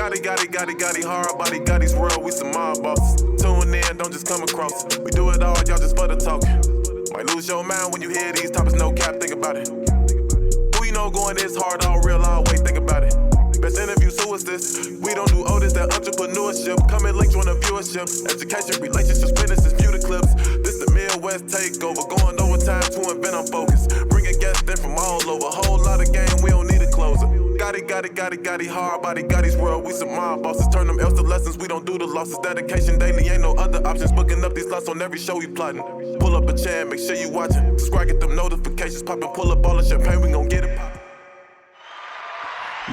Gotti, hard body, Gotti's world, we some mob bosses. Tune in, don't just come across. We do it all, y'all just for the talk. Might lose your mind when you hear these topics, no cap, think about it. Who you know going this hard, all real, always think about it. Best interviews, who is this? We don't do this, that entrepreneurship. Coming links on the viewership. Education, relationships, businesses, view the clips. This the Midwest takeover, going overtime to invent on focus. Bringing guests in from all over, whole lot of game, we don't need a closer. Gotti, hard body, Gotti's world, we some mob bosses. Turn them L's to lessons, we don't do the losses. Dedication daily, ain't no other options. Booking up these slots on every show we plotting. Pull up a chair, make sure you watching. Subscribe, get them notifications popping. Pull up all the champagne, we gon' get it poppin'.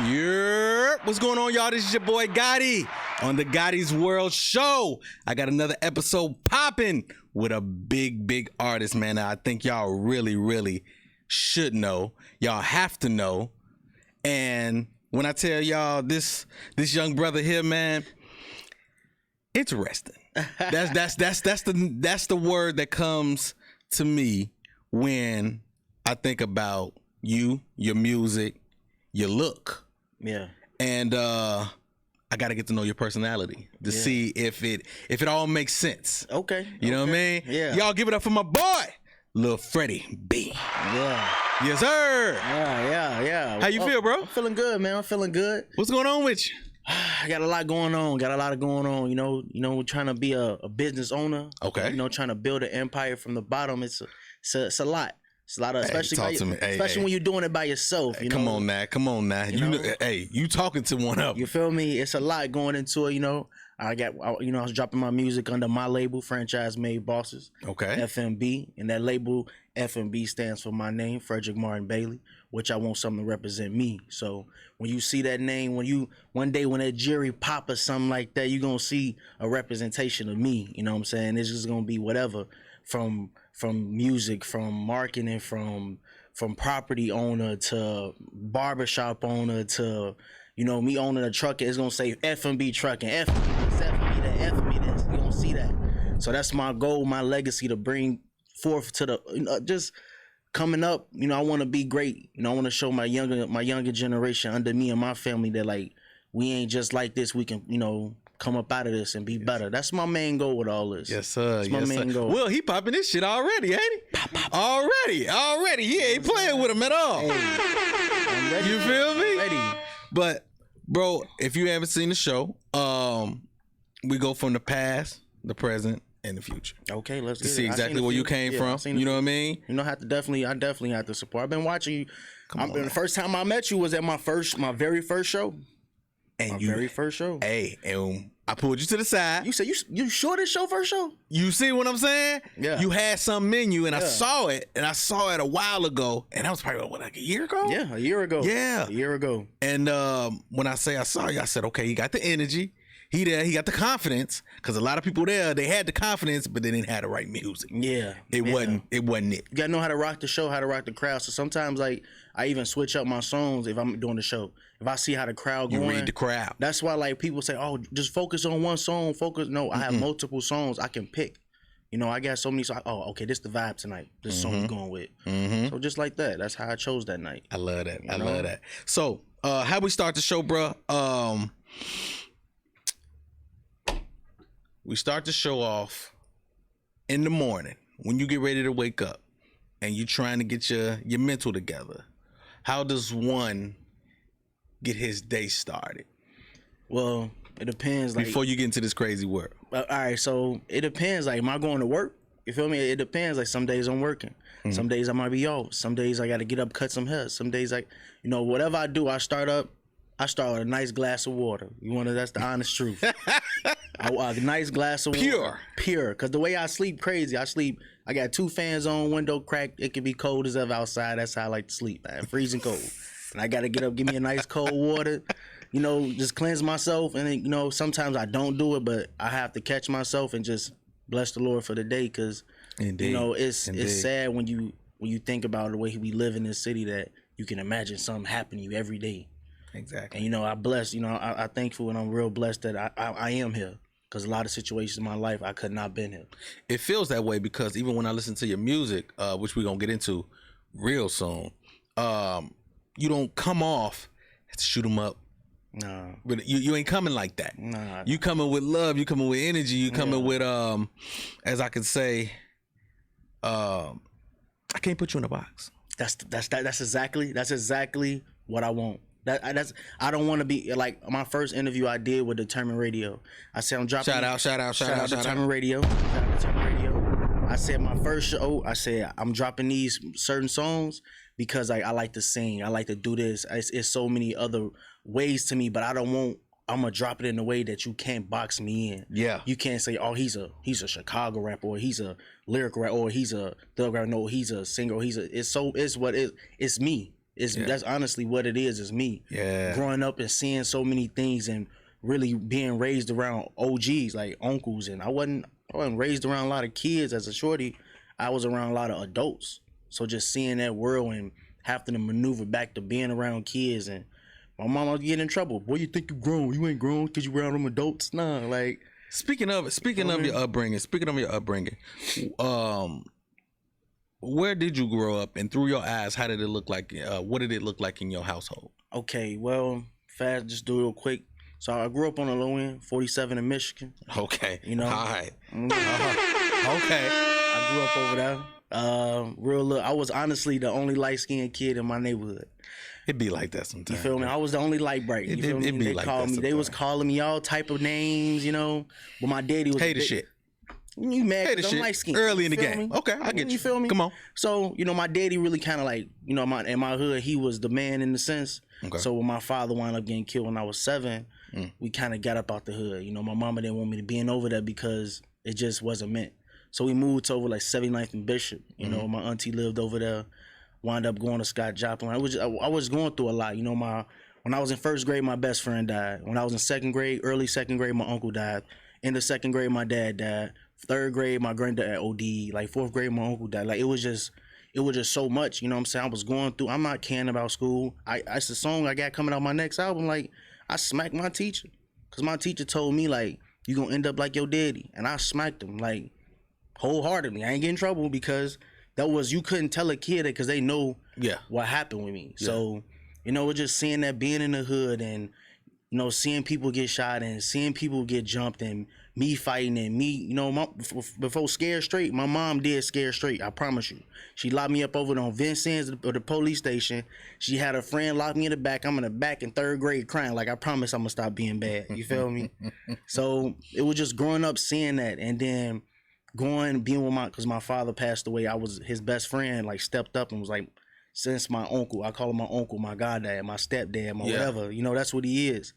Yeah, what's going on, y'all? This is your boy Gotti on the Gotti's World Show. I got another episode popping with a big artist, man. I think y'all really should know. Y'all have to know. And when I tell y'all this young brother here, man, interesting. That's the word that comes to me when I think about you, your music, your look. Yeah. And I gotta get to know your personality to see if it all makes sense. Okay. You know what I mean? Yeah. Y'all give it up for my boy, Lil Freddie B. Yeah. Yes, sir. Yeah. How you feel, bro? I'm feeling good, man. I'm feeling good. What's going on with you? I got a lot going on. You know, trying to be a business owner. Okay. You know, trying to build an empire from the bottom. It's a lot. It's a lot of, especially when you're doing it by yourself. You know? Come on now. You know, you talking to one up. You feel me? It's a lot going into it. You know, I was dropping my music under my label, Franchise Made Bosses. Okay. FMB, and that label FMB stands for my name, Frederick Martin Bailey, which I want something to represent me. So when you see that name, one day when that jury pop or something like that, you're gonna see a representation of me. You know what I'm saying? It's just gonna be whatever from music, from marketing, from property owner to barbershop owner to, you know, me owning a truck. It's gonna say F&B trucking, F&B this, F&B that, F&B this. You gonna see that. So that's my goal, my legacy, to bring forth to the just coming up. You know, I want to be great. You know, I want to show my younger generation under me and my family that, like, we ain't just like this. We can, you know, come up out of this and be better. That's my main goal with all this. Yes, sir. That's my main goal. Well, he popping this shit already, ain't he? Pop. Already. He ain't playing with him at all. Hey, I'm ready. You feel me? Ready. But, bro, if you haven't seen the show, we go from the past, the present, and the future. Okay, let's to see exactly where you came from. You know what I mean? You know, I definitely have to support. I've been watching you. The first time I met you was at my very first show. Very first show. Hey, and I pulled you to the side. You said you sure this show first show? You see what I'm saying? Yeah. You had some in you, and I saw it, a while ago, and that was probably like a year ago. Yeah, a year ago. Yeah, a year ago. And when I say I saw you, I said, okay, he got the energy. He got the confidence, because a lot of people there, they had the confidence, but they didn't have the right music. Yeah. It wasn't it. You gotta know how to rock the show, how to rock the crowd. So sometimes, like, I even switch up my songs if I'm doing the show. If I see how the crowd going. You read the crowd. That's why, like, people say, oh, just focus on one song, No, I have multiple songs I can pick. You know, I got so many songs. Oh, okay, this the vibe tonight. This song we're going with. So just like that. That's how I chose that night. I love that. I love that. So, how we start the show, bro? We start the show off in the morning when you get ready to wake up and you trying to get your mental together. How does one get his day started? Well, it depends. Like, before you get into this crazy work. All right, so it depends. Like, am I going to work? You feel me? It depends. Like, some days I'm working. Some days I might be off. Some days I got to get up, cut some hair. Some days, like, you know, whatever I do, I start with a nice glass of water. That's the honest truth. A nice glass of water. Pure. Because the way I sleep, crazy. I got 2 fans on, window cracked. It can be cold as ever outside. That's how I like to sleep, man. Freezing cold. And I got to get up, give me a nice cold water, you know, just cleanse myself. And, you know, sometimes I don't do it, but I have to catch myself and just bless the Lord for the day. Because, you know, it's sad when you think about the way we live in this city that you can imagine something happening to you every day. Exactly. And, you know, I'm thankful and I'm real blessed that I am here. Because a lot of situations in my life, I could not have been here. It feels that way because even when I listen to your music, which we're going to get into real soon, you don't come off to shoot 'em up, Nah. But you ain't coming like that. Nah. You coming with love. You coming with energy. You coming with as I could say, I can't put you in a box. That's exactly what I want. I don't want to be like my first interview I did with Determined Radio. I said I'm dropping. Shout out Determined Radio. Shout out Determined Radio. I said my first show. I said I'm dropping these certain songs because I like to sing. I like to do this. It's so many other ways to me, but I don't want. I'm gonna drop it in a way that you can't box me in. Yeah. You can't say, oh, he's a Chicago rapper, or he's a lyric rapper, or he's a thug rapper. No, he's a singer. It's me. That's honestly what it is. It's me. Yeah. Growing up and seeing so many things and really being raised around OGs like uncles, and I wasn't raised around a lot of kids as a shorty. I was around a lot of adults. So just seeing that world and having to maneuver back to being around kids, and my mom was getting in trouble. Boy, you think you grown? You ain't grown because you around them adults. Nah, like. Speaking of your upbringing, where did you grow up, and through your eyes, how did it look like? What did it look like in your household? Okay, well, fast, just do it real quick. So I grew up on the low end, 47 in Michigan. Okay, you know. All right. Okay. I grew up over there. Real look. I was honestly the only light skinned kid in my neighborhood. It be like that sometimes. You feel me? I was the only light bright. You feel me? It be like that sometimes. They was calling me all type of names, you know. But my daddy was hate the shit. You mad because I'm light skinned. Early in the game. Me? Okay, I get you. You feel me? Come on. So, you know, my daddy really kind of like, you know, in my hood, he was the man in the sense. Okay. So when my father wound up getting killed when I was 7, we kind of got up out the hood. You know, my mama didn't want me to be in over there because it just wasn't meant. So we moved to over like 79th and Bishop. You know, my auntie lived over there. Wound up going to Scott Joplin. I was going through a lot. You know, when I was in first grade, my best friend died. When I was in second grade, early second grade, my uncle died. In the second grade, my dad died. Third grade, my granddad OD. Like fourth grade, my uncle died. Like it was just so much. You know what I'm saying? I was going through. I'm not caring about school. It's the song I got coming out my next album. Like I smacked my teacher because my teacher told me like you gonna end up like your daddy, and I smacked him like wholeheartedly. I ain't get in trouble because. You couldn't tell a kid it because they know what happened with me. Yeah. So, you know, just seeing that, being in the hood and, you know, seeing people get shot and seeing people get jumped and me fighting and me, you know, before Scared Straight, my mom did Scared Straight, I promise you. She locked me up over on Vincent's or the police station. She had a friend lock me in the back. I'm in the back in third grade crying. Like, I promise I'm going to stop being bad. You feel me? So it was just growing up seeing that, and then being with because my father passed away, I was his best friend, like stepped up and was like, since my uncle, I call him my uncle, my goddad, my stepdad, my whatever, you know, that's what he is.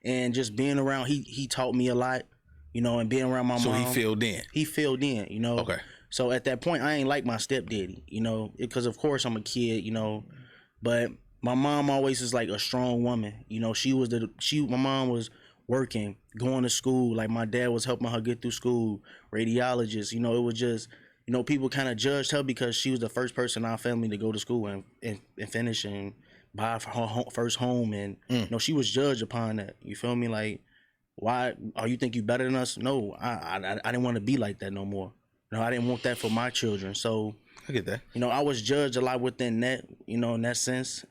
And just being around, he taught me a lot, you know, and being around my mom. So he filled in, you know. Okay. So at that point, I ain't like my stepdaddy, you know, because of course I'm a kid, you know, but my mom always is like a strong woman, you know. My mom was working, going to school. Like my dad was helping her get through school, radiologist. You know, it was just, you know, people kind of judged her because she was the first person in our family to go to school and finish and buy her first home. And, you know, she was judged upon that. You feel me? Like, why? Oh, you think you better than us? No, I didn't want to be like that no more. You know, I didn't want that for my children. So, I get that. You know, I was judged a lot within that, you know, in that sense.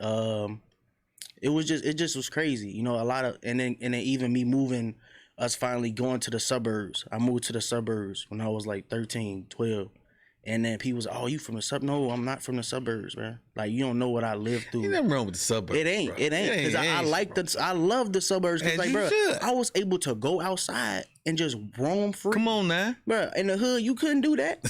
It just was crazy, you know, a lot of, and then even me moving, us finally going to the suburbs. I moved to the suburbs when I was like 13, 12. And then people was, oh, you from the suburbs? No, I'm not from the suburbs, man. Like, you don't know what I lived through. Ain't nothing wrong with the suburbs. It ain't. Because I like the suburbs. Because, like, bro, I was able to go outside and just roam free. Come on, now. Bro, in the hood, you couldn't do that.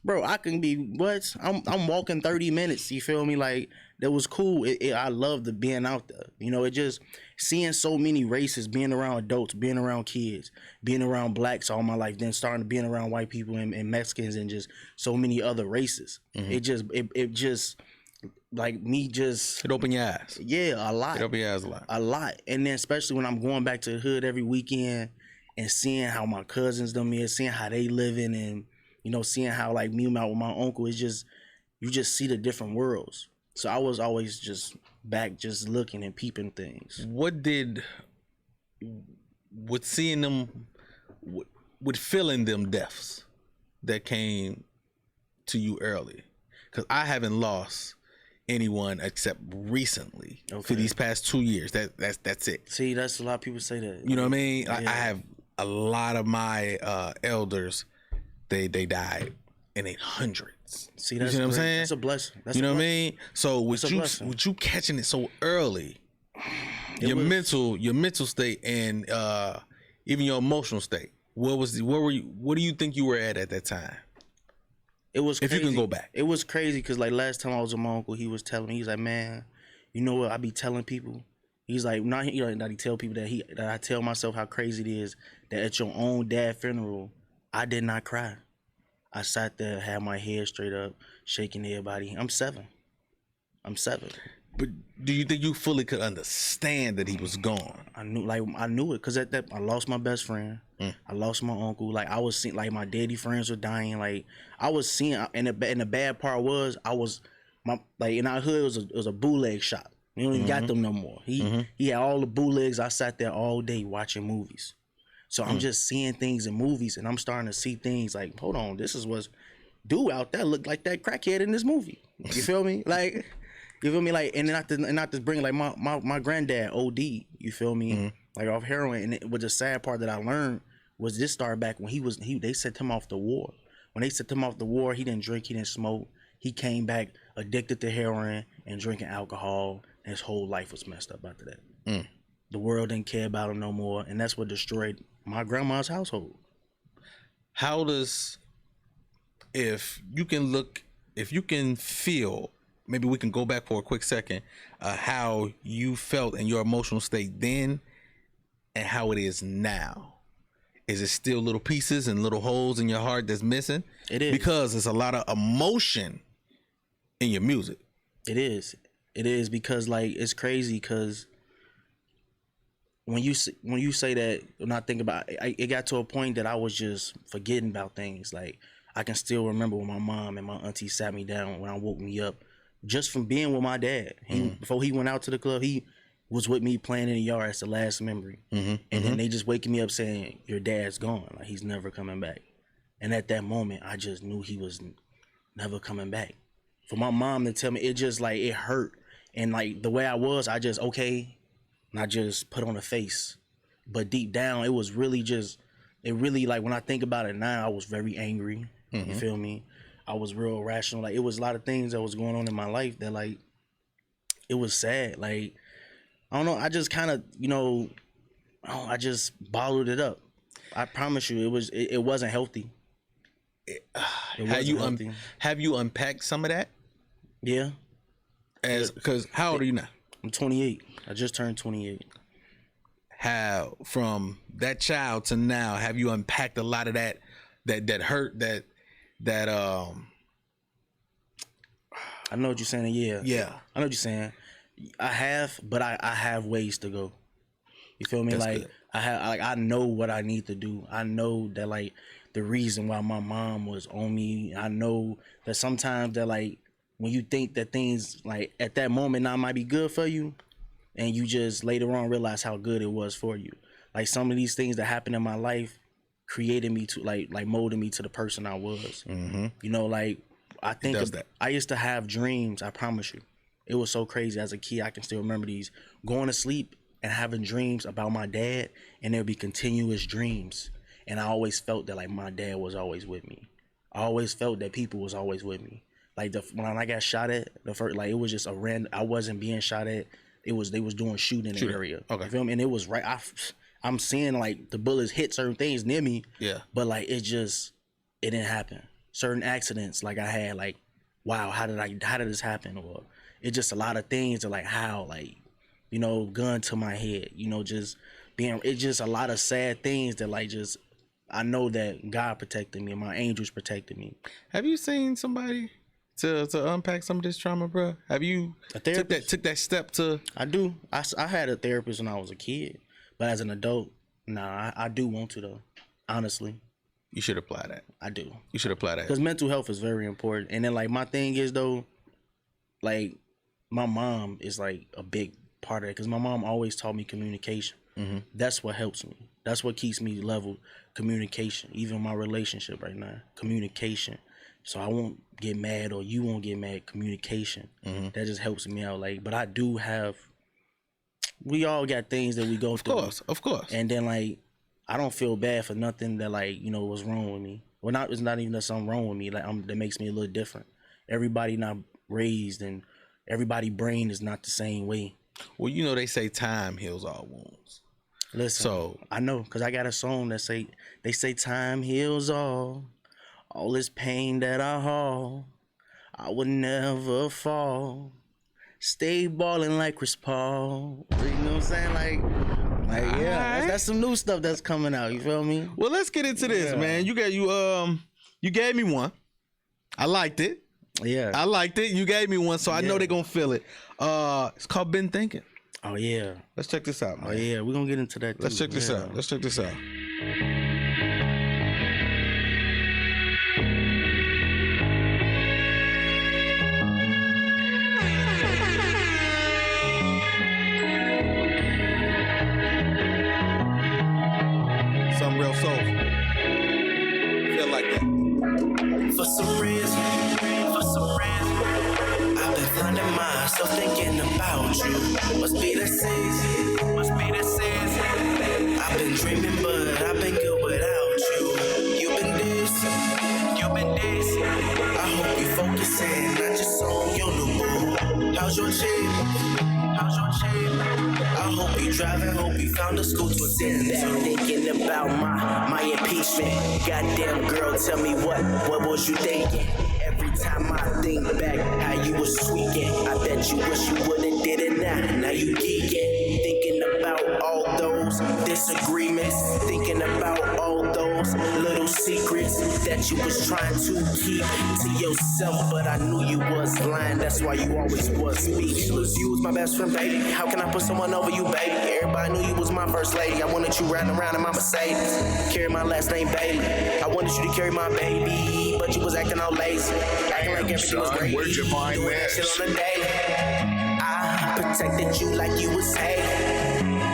Bro, I can be, I'm walking 30 minutes, you feel me? Like, that was cool. I loved being out there. You know, it just seeing so many races, being around adults, being around kids, being around blacks all my life, then starting to being around white people and Mexicans and just so many other races. Mm-hmm. It just like me just... It opened your eyes. Yeah, a lot. It opened your eyes a lot. A lot. And then especially when I'm going back to the hood every weekend and seeing how my cousins them is, seeing how they living and, you know, seeing how like me out with my uncle, it's just, you just see the different worlds. So I was always just back, just looking and peeping things. With seeing them, with feeling them deaths that came to you early, because I haven't lost anyone except recently for Okay. these past 2 years. That's it. See, that's a lot of people say that. You know what I mean? I Yeah. have a lot of my elders. They died in their hundreds. See, You that's see what I'm great. saying? That's a blessing. That's You a know what I blessing. mean? So That's a blessing. with you catching it so early, It your was- mental state and even your emotional state. What do you think you were at that time? It was If crazy. you can go back. It was crazy because like last time I was with my uncle, he was telling me, he's like, man, you know what I be telling people? He's like, not he tell people that I tell myself how crazy it is that at your own dad's funeral, I did not cry. I sat there, had my head straight up, shaking everybody. I'm 7. But do you think you fully could understand that he was gone? I knew it because at that I lost my best friend. I lost my uncle. Like I was seeing, like my daddy friends were dying. Like I was seeing, and the bad part was in our hood it was a bootleg shop. We don't even got them no more. He had all the bootlegs. I sat there all day watching movies. So I'm just seeing things in movies, and I'm starting to see things like, hold on, this is what's dude out there looked like that crackhead in this movie. You feel me? Like. You feel me? Like, and not to bring like my granddad OD. You feel me? Like off heroin. And the sad part that I learned was this started back when they sent him off the war. When they sent him off the war, he didn't drink, he didn't smoke. He came back addicted to heroin and drinking alcohol. And his whole life was messed up after that. The world didn't care about him no more, and that's what destroyed my grandma's household. How does, if you can feel, maybe we can go back for a quick second, how you felt in your emotional state then and how it is now. Is it still little pieces and little holes in your heart that's missing? It is. Because there's a lot of emotion in your music. It is because like it's crazy because when you say that, when I think about it, it got to a point that I was just forgetting about things. Like I can still remember when my mom and my auntie sat me down when I woke me up just from being with my dad. Before he went out to the club, he was with me playing in the yard. It's the last memory. And then they just waking me up saying, your dad's gone. Like he's never coming back. And at that moment, I just knew he was never coming back. For my mom to tell me, it just like, it hurt. And like the way I was, I just, okay. And I just put on a face. But deep down, it was really just, it really like when I think about it now, I was very angry. You feel me? I was real irrational. Like it was a lot of things that was going on in my life that like, it was sad. Like, I don't know. I just kind of, I just bottled it up. I promise you, it wasn't healthy. Have you unpacked some of that? Yeah. Because how old are you now? I'm 28. I just turned 28. How from that child to now have you unpacked a lot of that hurt that I know what you're saying. Yeah. I know what you're saying. I have, but I have ways to go. You feel me? That's like good. I know what I need to do. I know that like the reason why my mom was on me. I know that sometimes that like when you think that things like at that moment now might be good for you, and you just later on realize how good it was for you. Like some of these things that happened in my life created me to like molded me to the person I was. Like I think does that. I used to have dreams. I promise you, it was so crazy. As a kid, I can still remember these going to sleep and having dreams about my dad, and there'd be continuous dreams. And I always felt that like my dad was always with me. I always felt that people was always with me. Like when I got shot at the first, like it was just a random. I wasn't being shot at. They was doing shooting in the area. Okay. You feel me? And it was right. I'm seeing like the bullets hit certain things near me. Yeah. But like it didn't happen. Certain accidents like I had like, wow, how did this happen? Or it's just a lot of things that like how like, gun to my head. Just being. It's just a lot of sad things that like just. I know that God protected me and my angels protected me. Have you seen somebody to unpack some of this trauma, bro? Have you took that step to? I do. I had a therapist when I was a kid, but as an adult, nah, I do want to though. Honestly, You should apply that. I do. You should apply that. Because mental health is very important. And then like my thing is though, like my mom is like a big part of it. Because my mom always taught me communication. Mm-hmm. That's what helps me. That's what keeps me level. Communication. Even my relationship right now. Communication. so I won't get mad or you won't get mad. Communication, that just helps me out. Like, but I do have. We all got things that we go through. Of course. And then like, I don't feel bad for nothing that like was wrong with me. Well, it's not even that something wrong with me. Like that makes me a little different. Everybody not raised and everybody brain is not the same way. Well, they say time heals all wounds. Listen, so I know because I got a song that they say time heals all this pain that I haul. I would never fall. Stay balling like Chris Paul. You know what I'm saying? Like yeah, that's some new stuff that's coming out. You feel me? Well, let's get into this, man. You gave me one. I liked it. Yeah, I liked it. You gave me one, so I know they're gonna feel it. It's called Been Thinking. Oh yeah. Let's check this out, man. Oh yeah, we're gonna get into that too. Let's check this out. Let's check this out. Something real soulful. Feel like that. For some reason, I've been finding myself thinking about you. Must be the season. I've been dreaming, but I've been good without you. You've been this. I hope you focusing, not just on your new boo. How's your chick? I hope you driving, hope you found a school to attend to. Thinking about my impeachment. Goddamn girl, tell me what was you thinking? Every time I think back how you was tweaking, I bet you wish you would've did it now you geeking. Thinking about all those disagreements, thinking about all those little secrets that you was trying to keep to yourself, but I knew you was lying, that's why you always was speechless. You was my best friend, baby, how can I put someone over you, baby? Everybody knew you was my first lady, I wanted you riding around in my Mercedes, carry my last name Bailey, I wanted you to carry my baby, but you was acting all lazy, acting like everything was great. Where'd you find doing this? that shit on the daily. I protected you like you was hate.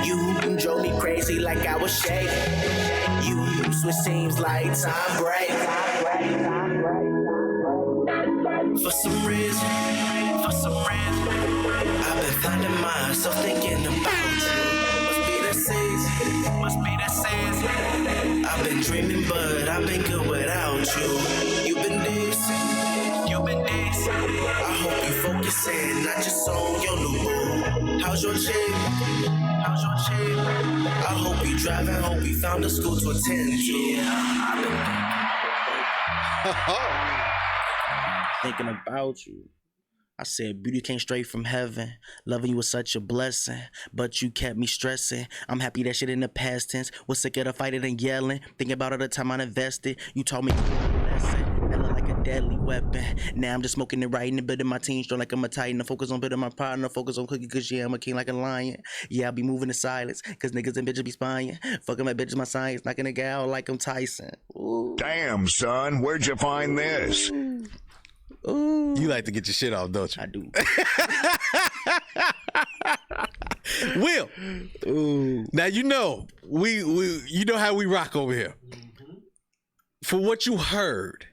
You drove me crazy like I was shade. You switch teams like time break. For some reason, I've been finding myself thinking about you. Must be the season. I've been dreaming, but I've been good without you. You've been this. I hope you focusing, not just on your new boo. How's your chick? I hope you driving, hope you found a school to attend to. Yeah, Thinking about you. I said, beauty came straight from heaven. Loving you was such a blessing, but you kept me stressing. I'm happy that shit in the past tense. Was sick of the fighting and yelling. Thinking about all the time I invested. You taught me a lesson. That looked like a deadly weapon. Now I'm just smoking it right in the bit of my team. Strong like I'm a titan. Focus on building my partner. Focus on cooking, cause yeah, I'm a king like a lion. Yeah, I'll be moving in silence, cause niggas and bitches be spying. Fucking my bitches, my science. Knocking a gal like I'm Tyson. Ooh. Damn, son, where'd you find this? Ooh. You like to get your shit off, don't you? I do. Will. Ooh. Now you know we you know how we rock over here. For what you heard,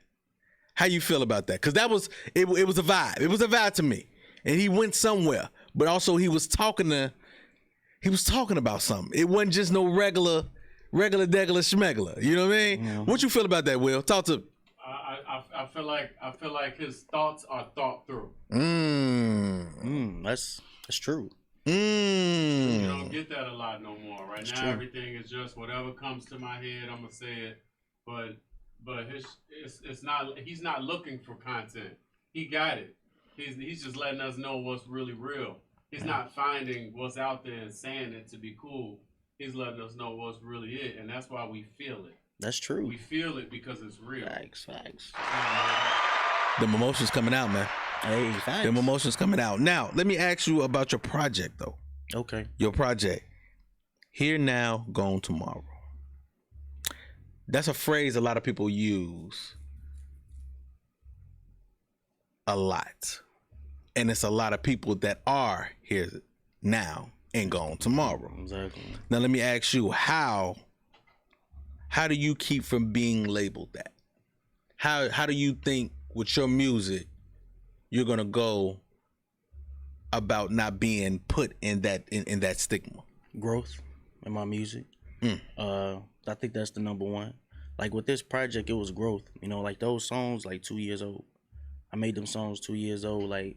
how you feel about that? Because it was a vibe. It was a vibe to me, and he went somewhere. But also he was talking about something. It wasn't just no regular degular schmegler. You know what I mean? Mm-hmm. What you feel about that, Will? Talk to. I feel like his thoughts are thought through. That's true. You don't get that a lot no more. Right now, true. everything is just whatever comes to my head. I'm gonna say it, but it's not. He's not looking for content. He got it. He's just letting us know what's really real. He's not finding what's out there and saying it to be cool. He's letting us know what's really it, and that's why we feel it. That's true. We feel it because it's real. Facts. The emotions coming out, man. Hey, facts. The emotions coming out. Now, let me ask you about your project, though. Okay. Your project. Here now, gone tomorrow. That's a phrase a lot of people use a lot. And it's a lot of people that are here now and gone tomorrow. Exactly. Now, let me ask you, how do you keep from being labeled that? How do you think with your music, you're gonna go about not being put in that stigma? Growth in my music. I think that's the number one. Like with this project, it was growth. You know, like those songs, like 2 years old. I made them songs 2 years old, like.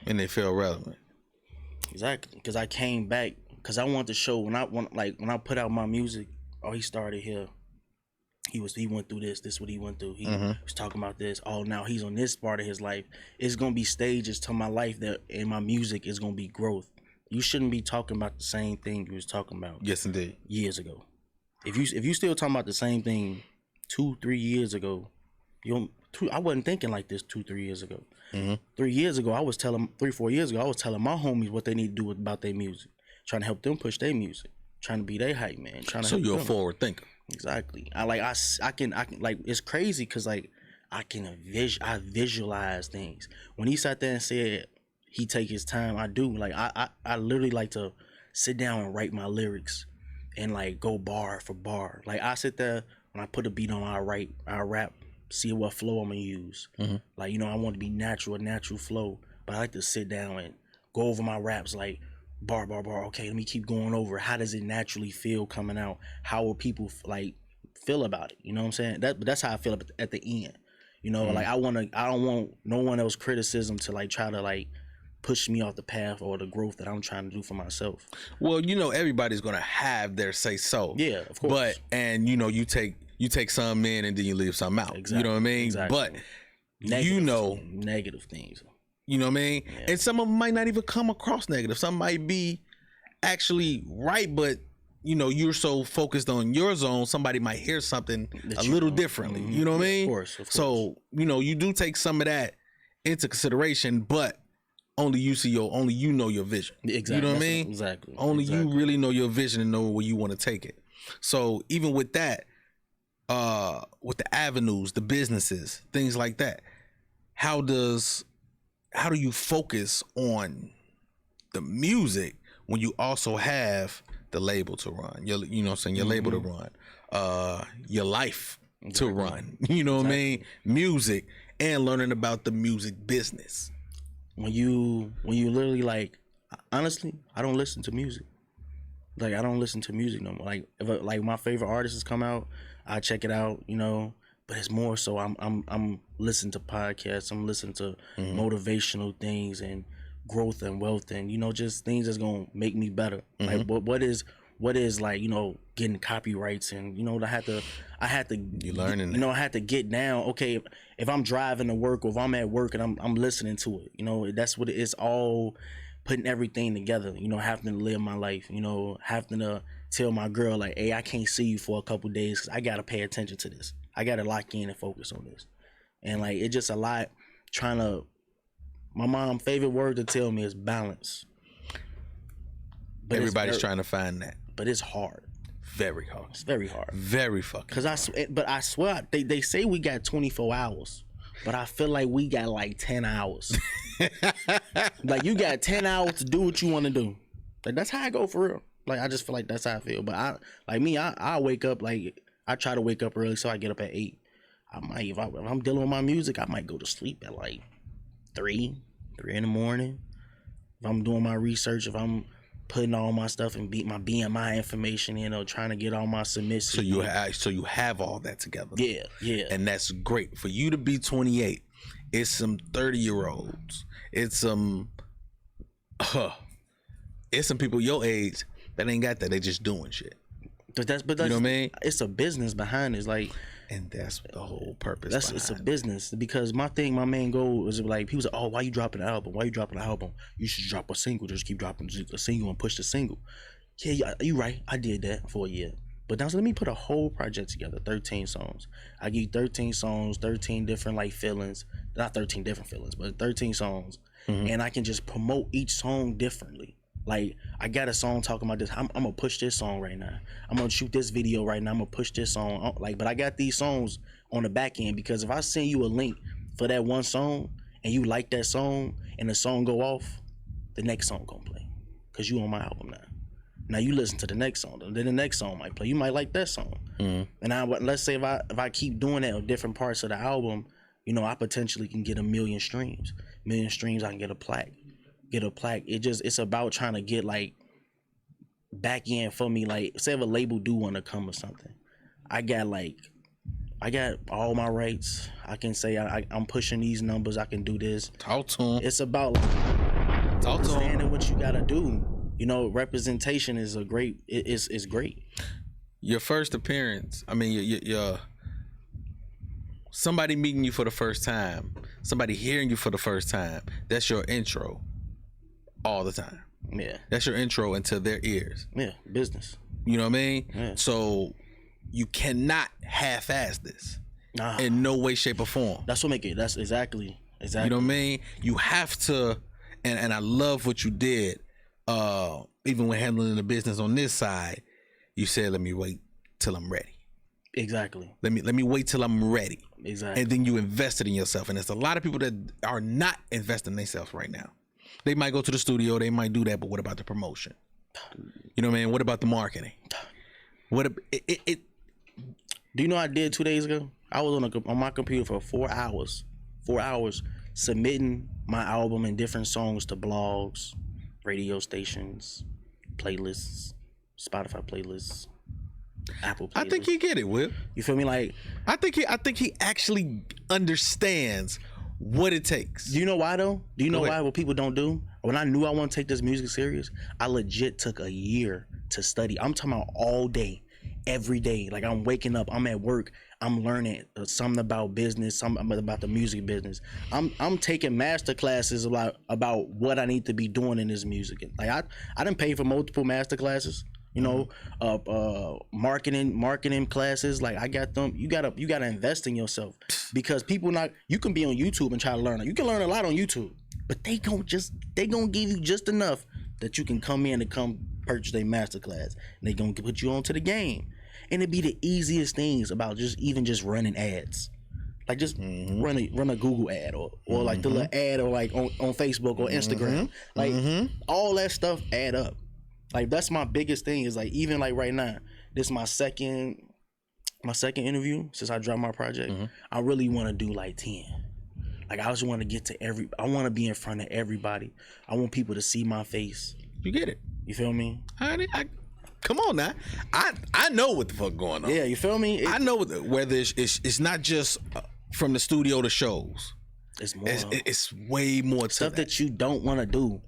And they feel relevant. Exactly, because I came back because I wanted to show when I put out my music. Oh, he started here. He went through this. This is what he went through. He was talking about this. Oh, now he's on this part of his life. It's gonna be stages to my life that in my music is gonna be growth. You shouldn't be talking about the same thing you was talking about. Yes, indeed. Years ago. If you still talking about the same thing 2-3 years ago, I wasn't thinking like this 2-3 years ago. 3 years ago, 3-4 years ago, I was telling my homies what they need to do about their music, trying to help them push their music, trying to be their hype man. So you're a forward thinker. Exactly. I can like it's crazy because like I visualize things. When he sat there and said he take his time, I do. Like I literally like to sit down and write my lyrics and like go bar for bar. Like I sit there when I put a beat on, I rap, see what flow I'm gonna use. Like, you know, I want to be natural, a natural flow, but I like to sit down and go over my raps like bar. Okay, let me keep going over. How does it naturally feel coming out? How will people like feel about it? You know what I'm saying? That's how I feel at the end. You know, like I don't want no one else criticism to like try to like push me off the path or the growth that I'm trying to do for myself. Well, you know, everybody's gonna have their say so. Yeah, of course. But and you know, you take some in and then you leave some out. Exactly. You know what I mean? Exactly. But negative things. You know what I mean? Yeah. And some of them might not even come across negative. Some might be actually right, but you know, you're so focused on your zone, somebody might hear something a little differently. You know what I mean? Of course. So, you know, you do take some of that into consideration, but only you know your vision. Exactly. You know what I mean? Exactly. Only you really know your vision and know where you want to take it. So even with that, with the avenues, the businesses, things like that, how do you focus on the music when you also have the label to run? You know what I'm saying? Your label to run, your life to run. You know what I mean? Music and learning about the music business. When you literally like, honestly, I don't listen to music. Like I don't listen to music no more. Like if like my favorite artists come out, I check it out, you know. But it's more so I'm listening to podcasts. I'm listening to motivational things and growth and wealth and, you know, just things that's gonna make me better. Like what is like, you know, getting copyrights and, you know, I had to You learning, you know, I had to get down. Okay, if I'm driving to work or if I'm at work and I'm listening to it, you know, that's what it's all putting everything together. You know, having to live my life. You know, having to tell my girl like, hey, I can't see you for a couple days because I gotta pay attention to this. I gotta lock in and focus on this. And like it's just a lot trying to. My mom's favorite word to tell me is balance. But everybody's trying to find that. But it's hard. Very hard. It's very hard. Very fucking. Cause I swear they say we got 24 hours, but I feel like we got like 10 hours. Like you got 10 hours to do what you want to do. Like that's how I go for real. Like I just feel like that's how I feel. But I wake up like I try to wake up early so I get up at 8. I might if I'm dealing with my music, I might go to sleep at like 3 in the morning. If I'm doing my research, if I'm putting all my stuff and my BMI information, you know, trying to get all my submissions. So you have all that together. Yeah. And that's great. For you to be 28, it's some 30-year-olds. It's some people your age that ain't got that. They just doing shit. But that's you know what I mean? It's a business behind it. It's like, and that's the whole purpose. It's a business because my main goal was like people say, oh, why you dropping an album? Why you dropping an album? You should drop a single. Just keep dropping a single and push the single. Yeah, you right. I did that for a year. But now let me put a whole project together, 13 songs. I give you 13 songs, 13 different like feelings. Not 13 different feelings, but 13 songs. And I can just promote each song differently. Like I got a song talking about this. I'm gonna push this song right now. I'm gonna shoot this video right now. I'm gonna push this song. Like, but I got these songs on the back end because if I send you a link for that one song and you like that song and the song go off, the next song gonna play because you on my album now. Now you listen to the next song, then the next song might play. You might like that song. And let's say if I keep doing that on different parts of the album, I potentially can get 1 million streams. 1 million streams, I can get a plaque. It's about trying to get like back in for me. Like, say if a label do want to come or something, I got all my rights. I can say I'm pushing these numbers. I can do this. Talk to him. It's about Talk to him. understanding what you gotta do. Representation is great. It's great. Your first appearance. I mean, your somebody meeting you for the first time, somebody hearing you for the first time. That's your intro, all the time. Yeah. That's your intro into their ears. Yeah. Business. You know what I mean? Yeah. So you cannot half-ass this Nah. in no way, shape, or form. That's what make it. That's exactly. You know what I mean? You have to, and I love what you did. Even when handling the business on this side, you said, "Let me wait till I'm ready." Exactly. Let me wait till I'm ready. Exactly. And then you invested in yourself. And there's a lot of people that are not investing in themselves right now. They might go to the studio, they might do that, but what about the promotion? You know what I mean? What about the marketing? Do you know what I did 2 days ago? I was on my computer for 4 hours. 4 hours submitting my album and different songs to blogs, radio stations, playlists, Spotify playlists, Apple playlists. I think he get it, Will. You feel me? Like, I think he actually understands what it takes. do you know why though? Do you know why what people don't do? When I knew I want to take this music serious, I legit took a year to study. I'm talking about all day, every day. Like, I'm waking up, I'm at work, I'm learning something about business, something about the music business. I'm taking master classes about what I need to be doing in this music. Like, I done paid for multiple master classes. Marketing classes. Like, I got them. You gotta invest in yourself, because you can be on YouTube and try to learn. You can learn a lot on YouTube, but they gonna give you just enough that you can come in and come purchase a master class, and they gonna put you onto the game. And it'd be the easiest things about just running ads. Like, just run a Google ad or like the little ad, or like on Facebook or Instagram. Like, all that stuff add up. Like, that's my biggest thing, is like, even like right now, this is my second interview since I dropped my project. I really want to do like 10. Like, I just want to get to I want to be in front of everybody. I want people to see my face. You get it? You feel me? Come on now. I know what the fuck going on. Yeah, you feel me? I know whether it's not just from the studio to shows. It's more. It's way more to stuff that you don't want to do.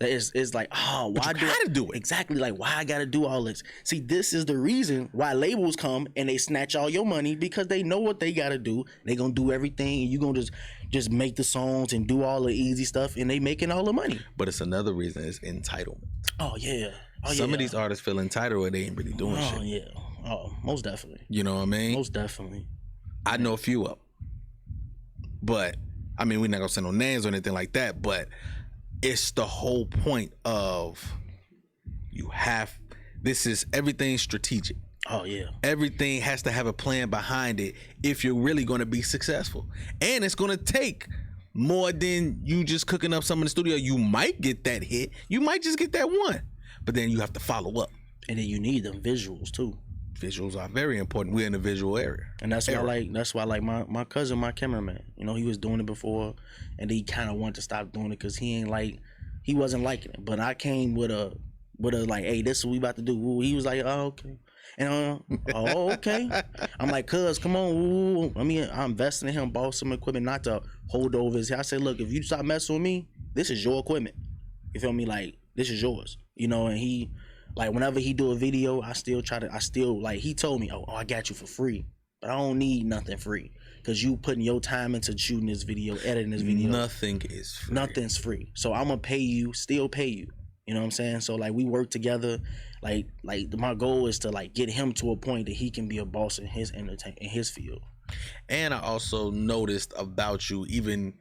It's like, oh, why do I do it? Exactly, like, why I gotta do all this? See, this is the reason why labels come and they snatch all your money, because they know what they gotta do. They gonna do everything, and you gonna just make the songs and do all the easy stuff, and they making all the money. But it's another reason, is entitlement. Oh yeah. Some of these artists feel entitled, and they ain't really doing shit. Oh yeah. Oh, most definitely. You know what I mean? Most definitely. I know a few of them, but I mean, we're not gonna say no names or anything like that, but it's the whole point of this is everything strategic. Oh yeah. Everything has to have a plan behind it if you're really going to be successful. And it's going to take more than you just cooking up something in the studio. You might get that hit. You might just get that one. But then you have to follow up. And then you need them visuals too. Visuals are very important. We're in the visual area. And that's why I like my cousin, my cameraman. He was doing it before, and he kind of wanted to stop doing it because he wasn't liking it. But I came with a like, hey, this is what we about to do. He was like, oh, okay. And oh, okay. I'm like, cuz, come on. I mean, I'm investing in him, bought some equipment, not to hold over his head. I said, look, if you stop messing with me, this is your equipment. You feel me? Like, this is yours. And he, like, whenever he do a video, I still like, he told me, oh, I got you for free, but I don't need nothing free, because you putting your time into shooting this video, editing this video. Nothing is free. Nothing's free. So I'm gonna still pay you. You know what I'm saying? So, like, we work together. Like my goal is to, like, get him to a point that he can be a boss in his field. And I also noticed about you, even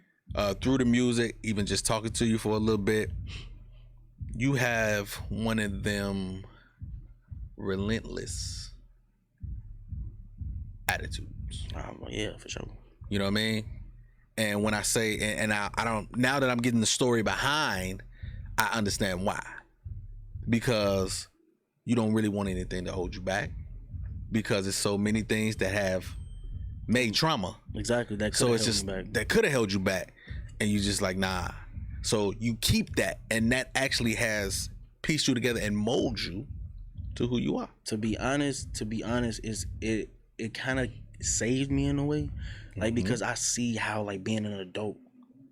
through the music, even just talking to you for a little bit, you have one of them relentless attitudes. Yeah, for sure. You know what I mean? And when I say, and I don't, now that I'm getting the story behind, I understand why. Because you don't really want anything to hold you back. Because there's so many things that have made trauma. Exactly. That So coulda it's held just me back. that could have held you back, and you just like nah. So you keep that, and that actually has pieced you together and mold you to who you are. To be honest, is it kind of saved me in a way, like because I see how like being an adult,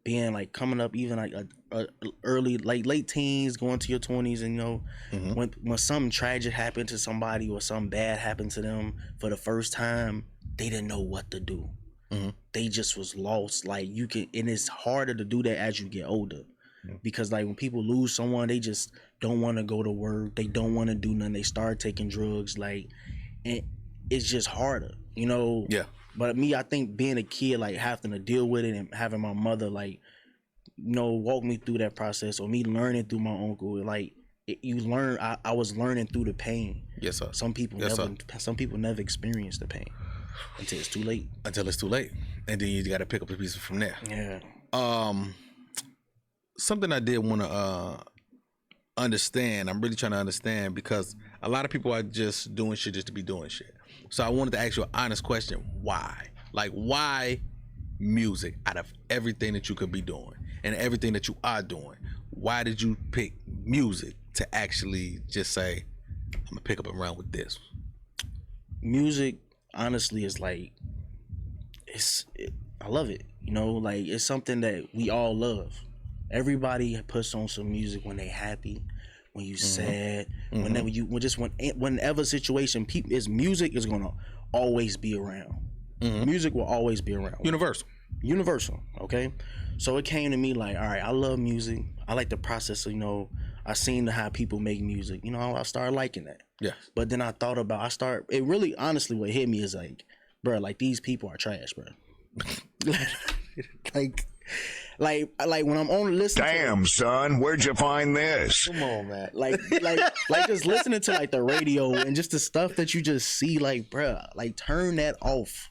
being like coming up even like a early like late teens going to your 20s, and you know when something tragic happened to somebody or something bad happened to them for the first time, they didn't know what to do. They just was lost. Like you can, and it's harder to do that as you get older. Because like when people lose someone, they just don't want to go to work. They don't want to do nothing. They start taking drugs. Like, and it's just harder, you know. Yeah. But me, I think being a kid, like having to deal with it and having my mother, like, you know, walk me through that process, or me learning through my uncle, like you learn. I was learning through the pain. Yes, sir. Some people never experience the pain until it's too late. Until it's too late, and then you got to pick up the pieces from there. Yeah. Something I did want to understand. I'm really trying to understand, because a lot of people are just doing shit just to be doing shit. So I wanted to ask you an honest question. Why? Like, why music out of everything that you could be doing and everything that you are doing? Why did you pick music to actually just say, I'm gonna pick up and run with this? Music, honestly, is like, I love it. You know, like it's something that we all love. Everybody puts on some music when they happy, when you sad, whenever situation, music is gonna always be around. Music will always be around. Universal, okay? So it came to me like, all right, I love music. I like the process, you know. I seen how people make music. You know, I started liking that. Yeah. But then I thought about, it really, honestly, what hit me is like, bro, like these people are trash, bro. like when I'm on listening. Damn, son, where'd you find this? Come on, man. Like just listening to like the radio and just the stuff that you just see, like, bruh, like turn that off.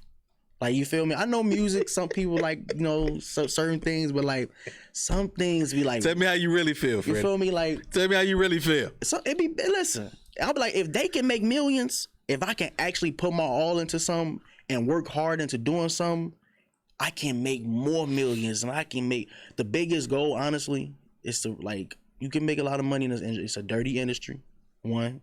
Like, you feel me? I know music, some people like, you know, certain things, but like some things be like. Tell me how you really feel, Fred. You feel me? Like, tell me how you really feel. So listen, I'll be like, if they can make millions, if I can actually put my all into something and work hard into doing something, I can make more millions, and I can make the biggest goal, honestly, is to, like, you can make a lot of money in this industry. It's a dirty industry, one,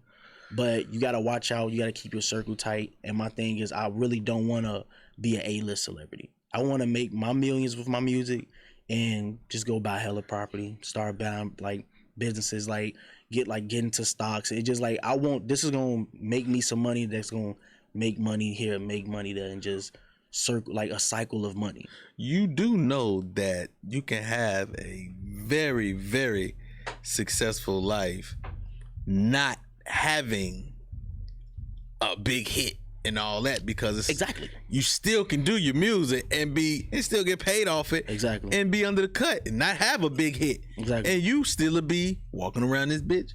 but you got to watch out. You got to keep your circle tight. And my thing is, I really don't want to be an A-list celebrity. I want to make my millions with my music and just go buy hella property, start buying like businesses, like get into stocks. It just like, this is going to make me some money that's going to make money here, make money there, and just circle, like a cycle of money. You do know that you can have a very, very successful life not having a big hit and all that, because it's exactly, you still can do your music and still get paid off it, exactly, and be under the cut and not have a big hit, exactly, and you still be walking around this bitch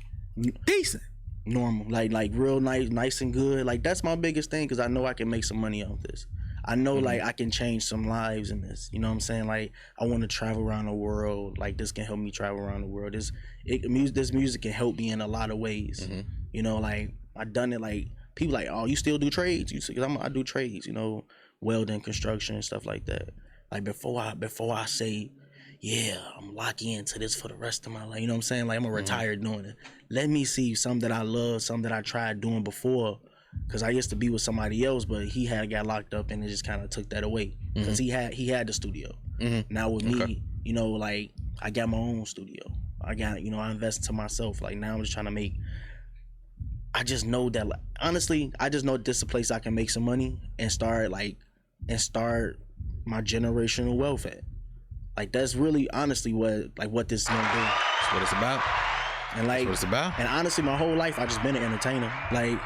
decent, normal, like real nice and good. Like that's my biggest thing, because I know I can make some money off this. I know like I can change some lives in this. You know what I'm saying? Like I want to travel around the world. Like this can help me travel around the world. This music can help me in a lot of ways. You know, like I done it. Like people like, oh, you still do trades? I do trades. You know, welding, construction, and stuff like that. Like before I say, yeah, I'm locking into this for the rest of my life. You know what I'm saying? Like I'm gonna retire doing it. Let me see something that I love, something that I tried doing before. Cause I used to be with somebody else, but he got locked up, and it just kind of took that away. Cause he had the studio. Now with me, you know, like I got my own studio. I got, you know, I invest into myself. Like now I'm just trying to make. I just know that, like, honestly, I just know this is a place I can make some money and start my generational wealth at. Like that's really honestly what this is gonna do. That's what it's about. And like, that's what it's about. And honestly, my whole life I just been an entertainer. Like.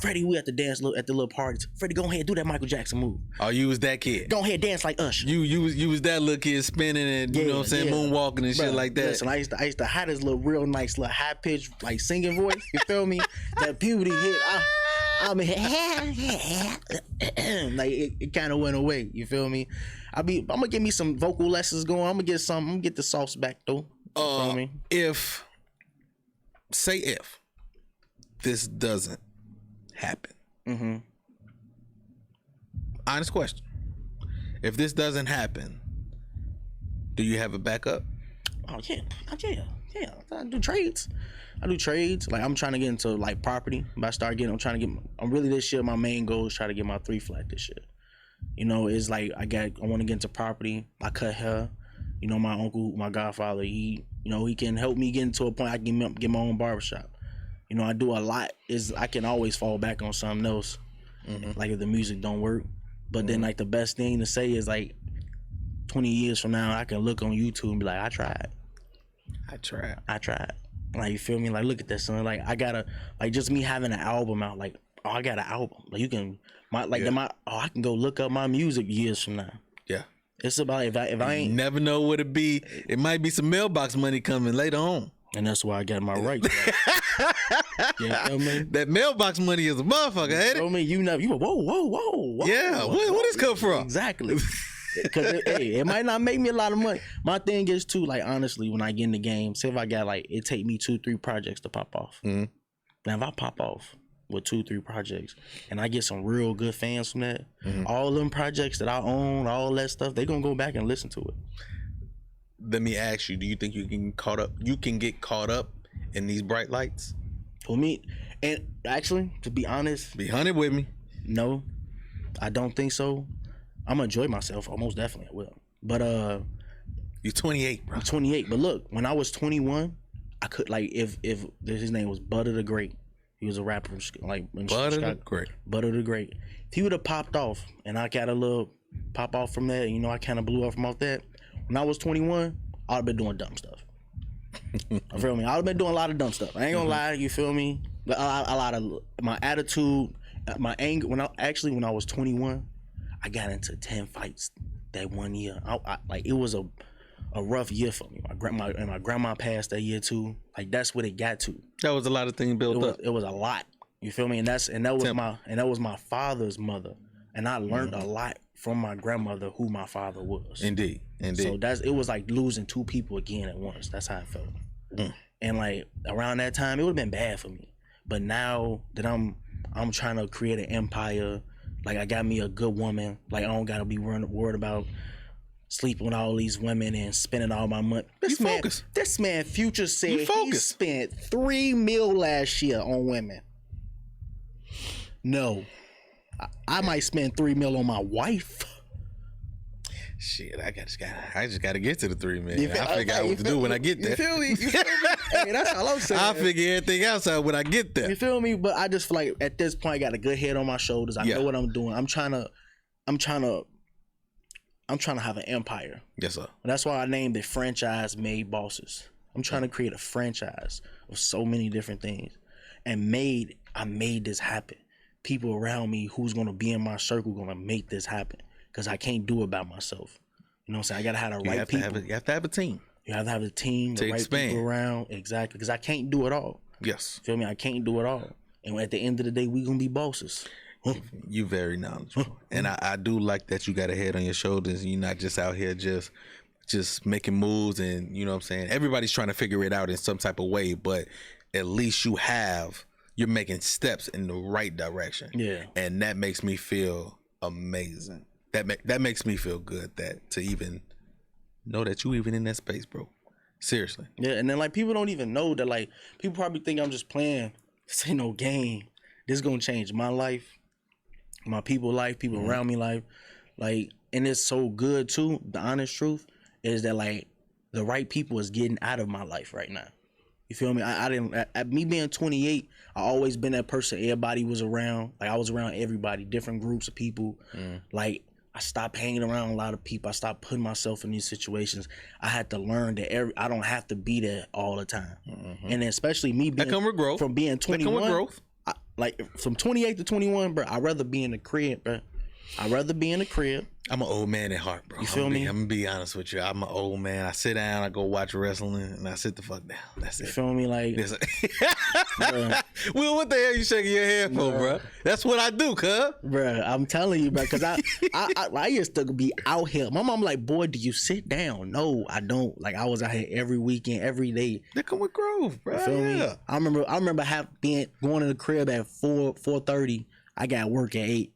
Freddie, we at the dance at the little parties. Freddie, go ahead, do that Michael Jackson move. Oh, you was that kid. Go ahead, dance like Usher. You was that little kid spinning and you know what I'm saying, moonwalking and shit like that. Listen, I used to have this little real nice little high pitched like singing voice. You feel me? That puberty hit. I mean, like it kind of went away. You feel me? I'm gonna get me some vocal lessons going. I'm gonna get the sauce back though. You feel me? If this doesn't happen, honest question. If this doesn't happen, do you have a backup? Oh yeah. I do trades. Like I'm trying to get into like property. But I'm really this year. My main goal is try to get my 3 flat this year. You know, it's like I want to get into property. I cut hair. You know, my uncle, my godfather, he can help me get into a point I can get my own barbershop. You know, I do a lot. I can always fall back on something else. Like if the music don't work. But then like the best thing to say is like 20 years from now, I can look on YouTube and be like, I tried. Like, you feel me? Like, look at that, son. Like, I gotta, like, just me having an album out. Like, oh, I got an album. Like, you can, I can go look up my music years from now. Yeah. It's about if I ain't never know what it be. It might be some mailbox money coming later on. And that's why I got my rights. You know what I mean? That mailbox money is a motherfucker, ain't it? I mean, whoa. Yeah, where this come from? Exactly. Because it might not make me a lot of money. My thing is too, like, honestly, when I get in the game, say if I got like, it take me 2-3 projects to pop off. Now if I pop off with 2-3 projects and I get some real good fans from that, all them projects that I own, all that stuff, they gonna go back and listen to it. Let me ask you, do you think you can get caught up in these bright lights? For me, and actually, to be honest, be honest with me. No, I don't think so. I'm gonna enjoy myself. Almost definitely I will. But you're 28, bro. I'm 28. But look, when I was 21, I could like if his name was Butter the Great. He was a rapper from like Butter the Great. Butter the Great. If he would have popped off and I got a little pop off from that, you know, I kind of blew off from off that. When I was 21, I'd have been doing dumb stuff. You feel me? I'd have been doing a lot of dumb stuff. I ain't gonna lie. You feel me? A lot of my attitude, my anger. When I was 21. I got into 10 fights that one year. Like it was a rough year for me. My grandma passed that year too. Like that's what it got to. That was a lot of things built up. It was a lot. You feel me? And that was my father's mother. And I learned a lot from my grandmother who my father was. Indeed. So it was like losing 2 people again at once. That's how I felt. And like around that time, it would have been bad for me. But now that I'm trying to create an empire. Like I got me a good woman. Like I don't gotta be worried about sleeping with all these women and spending all my money. This man Future said he spent $3 million last year on women. No, I might spend $3 million on my wife. Shit, I just gotta get to the 3 million. I figure out what to do when I get there. You feel me? Hey, that's all I'm saying. I figure everything else out when I get there. You feel me? But I just feel like at this point I got a good head on my shoulders. I know what I'm doing. I'm trying to have an empire. Yes, sir. And that's why I named it Franchise Made Bosses. I'm trying to create a franchise of so many different things. And I made this happen. People around me who's gonna be in my circle gonna make this happen. Because I can't do it by myself. You know what I'm saying? I gotta have the right people. You have to have a team. You have to have a team, the right people around. Exactly. Because I can't do it all. Yes. Feel me? I can't do it all. And at the end of the day, we gonna be bosses. You very knowledgeable. And I do like that you got a head on your shoulders. You're not just out here just making moves and, you know what I'm saying? Everybody's trying to figure it out in some type of way, but at least you're making steps in the right direction. Yeah. And that makes me feel amazing. That makes me feel good to even know that you even in that space, bro. Seriously. Yeah, and then like people don't even know that, like people probably think I'm just playing. This ain't no game. This is gonna change my life, my people around me life. Like, and it's so good too. The honest truth is that like the right people is getting out of my life right now. You feel me? I didn't. At me being 28, I always been that person. Everybody was around. Like I was around everybody, different groups of people. Like. I stopped hanging around a lot of people. I stopped putting myself in these situations. I had to learn that I don't have to be there all the time. And then especially me being from being 21, like from 28 to 21, bro. I'd rather be in the crib, bro. I'd rather be in the crib. I'm an old man at heart, bro. You feel me? I'm gonna be honest with you. I'm an old man. I sit down, I go watch wrestling, and I sit the fuck down. That's it. You feel me? Like, Will, what the hell you shaking your head for, bro? That's what I do, cuz. Bro, I'm telling you, bro, because I used to be out here. My mom like, boy, do you sit down? No, I don't. Like, I was out here every weekend, every day. They come with Grove, bro. You feel me? I remember going to the crib at 4:30. I got work at 8.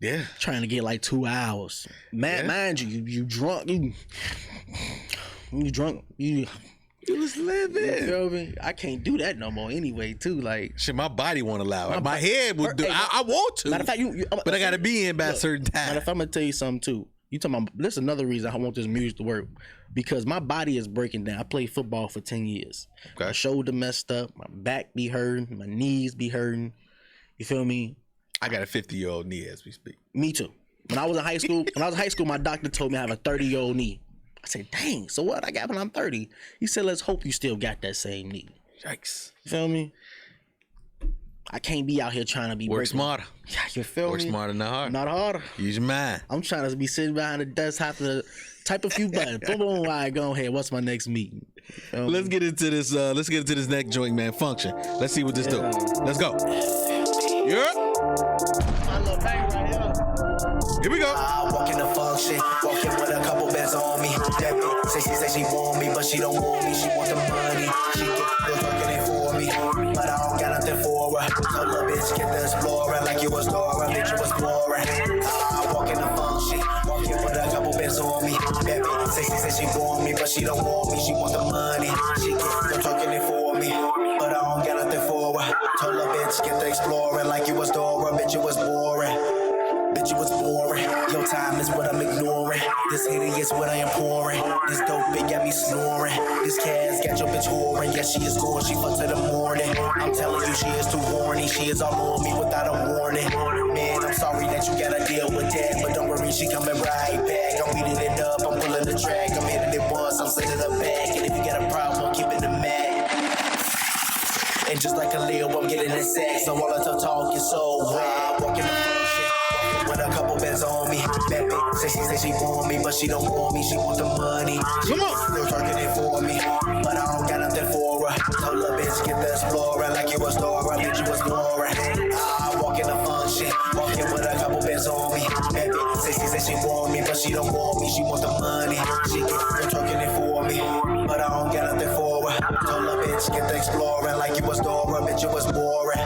Yeah. Trying to get like 2 hours. Mind you, you drunk. You drunk. You was living. You feel me? I can't do that no more anyway, too. Like, shit, my body won't allow it. My head would do. I want to. Matter of fact, but I gotta be in by a certain time. Matter of fact, I'm gonna tell you something too. You talking about this is another reason I want this music to work. Because my body is breaking down. I played football for 10 years. Okay. My shoulder messed up, my back be hurting, my knees be hurting. You feel me? I got a 50-year-old knee as we speak. Me too. When I was in high school, my doctor told me I have a 30-year-old knee. I said, dang, so what I got when I'm 30? He said, let's hope you still got that same knee. Yikes. You feel me? I can't be out here trying to be Work smarter. Yeah, you feel Work me? smarter, not harder. Not harder. Use your mind. I'm trying to be sitting behind the desk, have to type a few buttons. Boom, boom, all right, go ahead. What's my next meeting? Let's get into this. Let's get into this neck joint, man. Function. Let's see what this do. Let's go. Yeah. My little bang right here. Here we go. I walk in the function, walking with a couple bands on me. That bitch say she want me, but she don't want me. She want the money. She get the working it for me, but I don't got nothing for her. So little bitch get the exploring like you was Dora, bitch you was boring. I walk in the function, walking with a couple bands on me. That bitch say she want me, but she don't want me. She want the money. She get the working it for me, but I don't got nothing for her. Told her bitch get the exploring like you was Dora, bitch you was boring. Bitch, you was boring. Your time is what I'm ignoring. This hitty is what I am pouring. This dope it got me snoring. This cash got your bitch whoring. Yeah, she is going, she fuck to the morning. I'm telling you, she is too horny. She is all on me without a warning. Man, I'm sorry that you gotta deal with that, but don't worry, she coming right back. I'm beating it up, I'm pulling the track. I'm hitting it once, I'm sending it back. And if you got a problem, I'm keeping it mad. And just like a Leo, I'm getting it sack. So all of the talk is so wild. Walking the function. With a couple bands on me. That bitch say she want me, but she don't want me. She want the money. She still twerking it for me, but I don't got nothing for her. Told her bitch get the explorer like you was Dora, bitch you was boring. I walk in the function, walking with a couple bands on me. That bitch say she want me, but she don't want me. She want the money. She still twerking it for me, but I don't got nothing for her. Told her bitch get the explorer like you was Dora, bitch you was boring.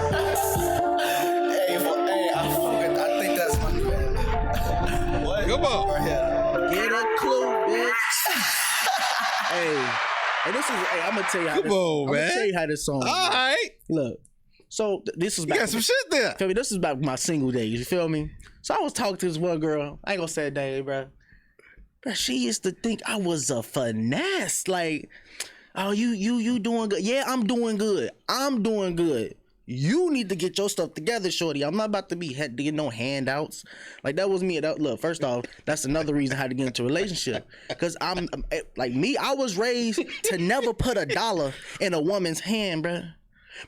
Come on. Get a clue, bitch. Hey, this is. Hey, I'm gonna tell you how. Come on, man. I'm gonna tell you how this song. All right. Look. So this is You back. got some shit there. Feel me? This is about my single days. You feel me? So I was talking to this one girl. I ain't gonna say her name, bro. But she used to think I was a finesse. Like, oh, you doing good? Yeah, I'm doing good. I'm doing good. You need to get your stuff together, shorty. I'm not about to be to get no handouts. Like, that was me. Look, first off, that's another reason I had to get into a relationship. Because I'm like me, I was raised to never put $1 in a woman's hand, bro.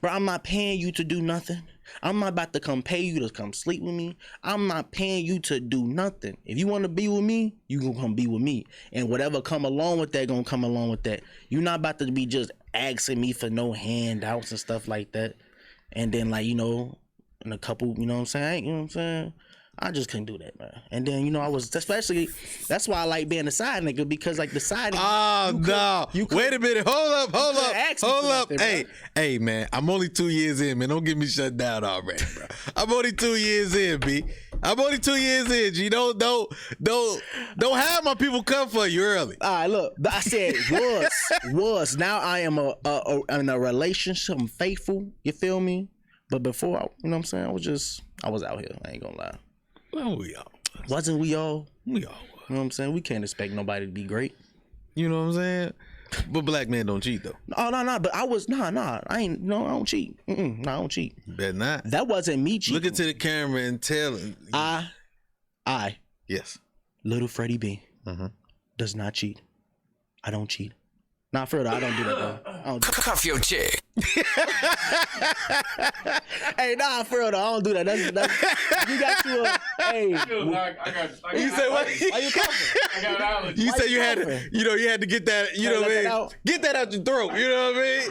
Bro, I'm not paying you to do nothing. I'm not about to come pay you to come sleep with me. I'm not paying you to do nothing. If you want to be with me, you gonna come be with me. And whatever come along with that, gonna come along with that. You're not about to be just asking me for no handouts and stuff like that. And then, like, you know, in a couple, you know what I'm saying? You know what I'm saying? I just couldn't do that, man. And then, you know, I was, especially, that's why I like being a side nigga, because, like, the side nigga. Oh, no. Wait a minute. Hold up. Nothing, Hey, man. I'm only 2 years in, man. Don't get me shut down already, bro. I'm only 2 years in, B. I'm only 2 years in, G. Don't have my people come for you early. All right, look. I said was. Now I am in a relationship. I'm faithful. You feel me? But before, you know what I'm saying? I was out here. I ain't gonna lie. Well, we all. Wasn't we all? We all. You know what I'm saying? We can't expect nobody to be great. You know what I'm saying? But black men don't cheat, though. No. But I was, I ain't, no, I don't cheat. No, I don't cheat. Bet not. That wasn't me cheating. Look into the camera and tell him. I. Yes. Lil Freddie B. Does not cheat. I don't cheat. Nah, for real, I don't do that, though. I don't do that. Cuff your chick. Hey, nah, for real, though. I don't do that. That's you got to hey. You say what? Why you coughing? I got allergies. You Why said you you had coughing? to, you had to get that, you know what I let mean? that out? Get that out your throat, you know what I mean?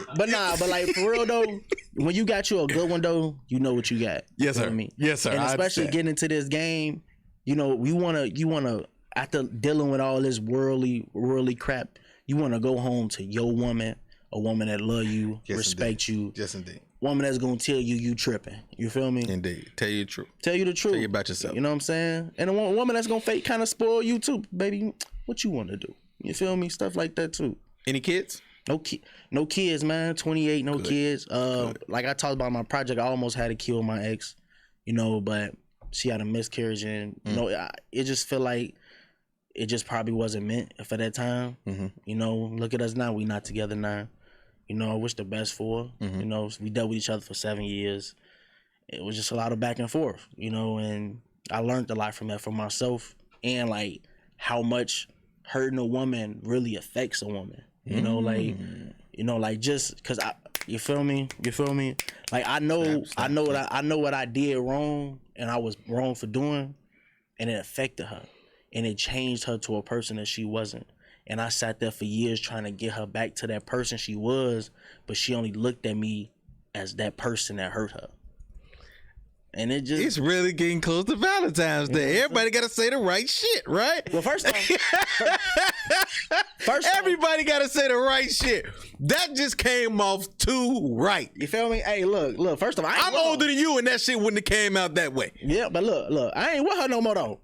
But like, for real, though, when you got you a good one, though, you know what you got. Yes, You know sir. what I mean? Yes, sir. And I especially understand. getting into this game, you know, you wanna, after dealing with all this worldly crap, you wanna go home to your woman, a woman that love you, Yes, respect you, Yes, indeed. woman that's gonna tell you you tripping. You feel me? Indeed. Tell you the truth. Tell you the truth. Tell you about yourself. You know what I'm saying? And a woman that's gonna fake kind of spoil you too, baby. What you want to do? You feel me? Stuff like that too. Any kids? No kids, man. 28, no kids. Like I talked about my project, I almost had to kill my ex, you know, but she had a miscarriage, and you know, it just feel like it just probably wasn't meant for that time. You know, look at us now. We not together now. You know, I wish the best for her. You know, we dealt with each other for 7 years. It was just a lot of back and forth, you know, and I learned a lot from that for myself, and like how much hurting a woman really affects a woman. You know, like just cause you feel me? Like I know what I did wrong, and I was wrong for doing, and it affected her, and it changed her to a person that she wasn't. And I sat there for years trying to get her back to that person she was, but she only looked at me as that person that hurt her. And it's really getting close to Valentine's Day. Everybody got to say the right shit, right? Well, first everybody got to say the right shit. That just came off too right. You feel me? Hey, look. First of all, I'm older than you, and that shit wouldn't have came out that way. Yeah, but look. I ain't with her no more though.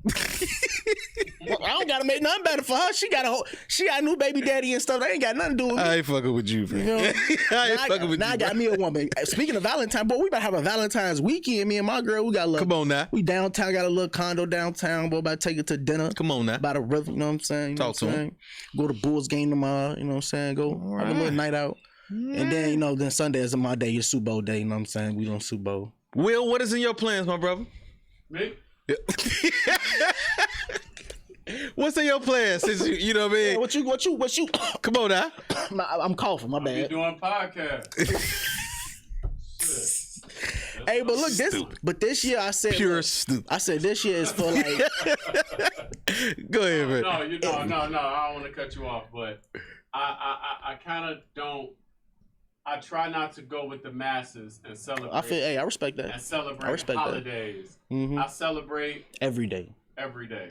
I don't gotta make nothing better for her. She got a new baby daddy and stuff. That ain't got nothing to do with me. I ain't fucking with you, man. You know? I ain't fucking with you. Now I got me a woman. Speaking of Valentine, boy, we about to have a Valentine's weekend. Me and my girl, we got a little. Come on now. We downtown, got a little condo downtown. Boy, about to take it to dinner. Come on now. By the river, you know what I'm saying? You know Talk to him. Go to Bulls game tomorrow. You know what I'm saying? Go have a little night out. And then, you know, then Sunday is my day. It's Super Bowl day. You know what I'm saying? We don't Super Bowl. Will, what is in your plans, my brother? Me? Yeah. What's in your plans? Since you know what I mean? Yeah, what you? Come on now. I'm coughing. My bad. We doing podcasts. Hey, but look, this year I said Pure stupid. I said this year is for like. Go ahead, man. No, I don't want to cut you off, but I kind of don't. I try not to go with the masses and celebrate. I respect that. And celebrate I respect holidays. Mm-hmm. I celebrate every day.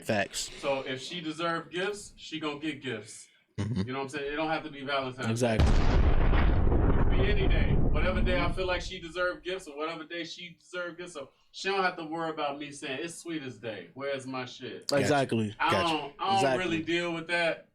Facts. So if she deserves gifts, she gonna get gifts. Mm-hmm. You know what I'm saying? It don't have to be Valentine's. Exactly. It could be any day. Whatever day I feel like she deserves gifts, or whatever day she deserves gifts, so she don't have to worry about me saying it's Sweetest Day. Where's my shit? Exactly. I don't really deal with that.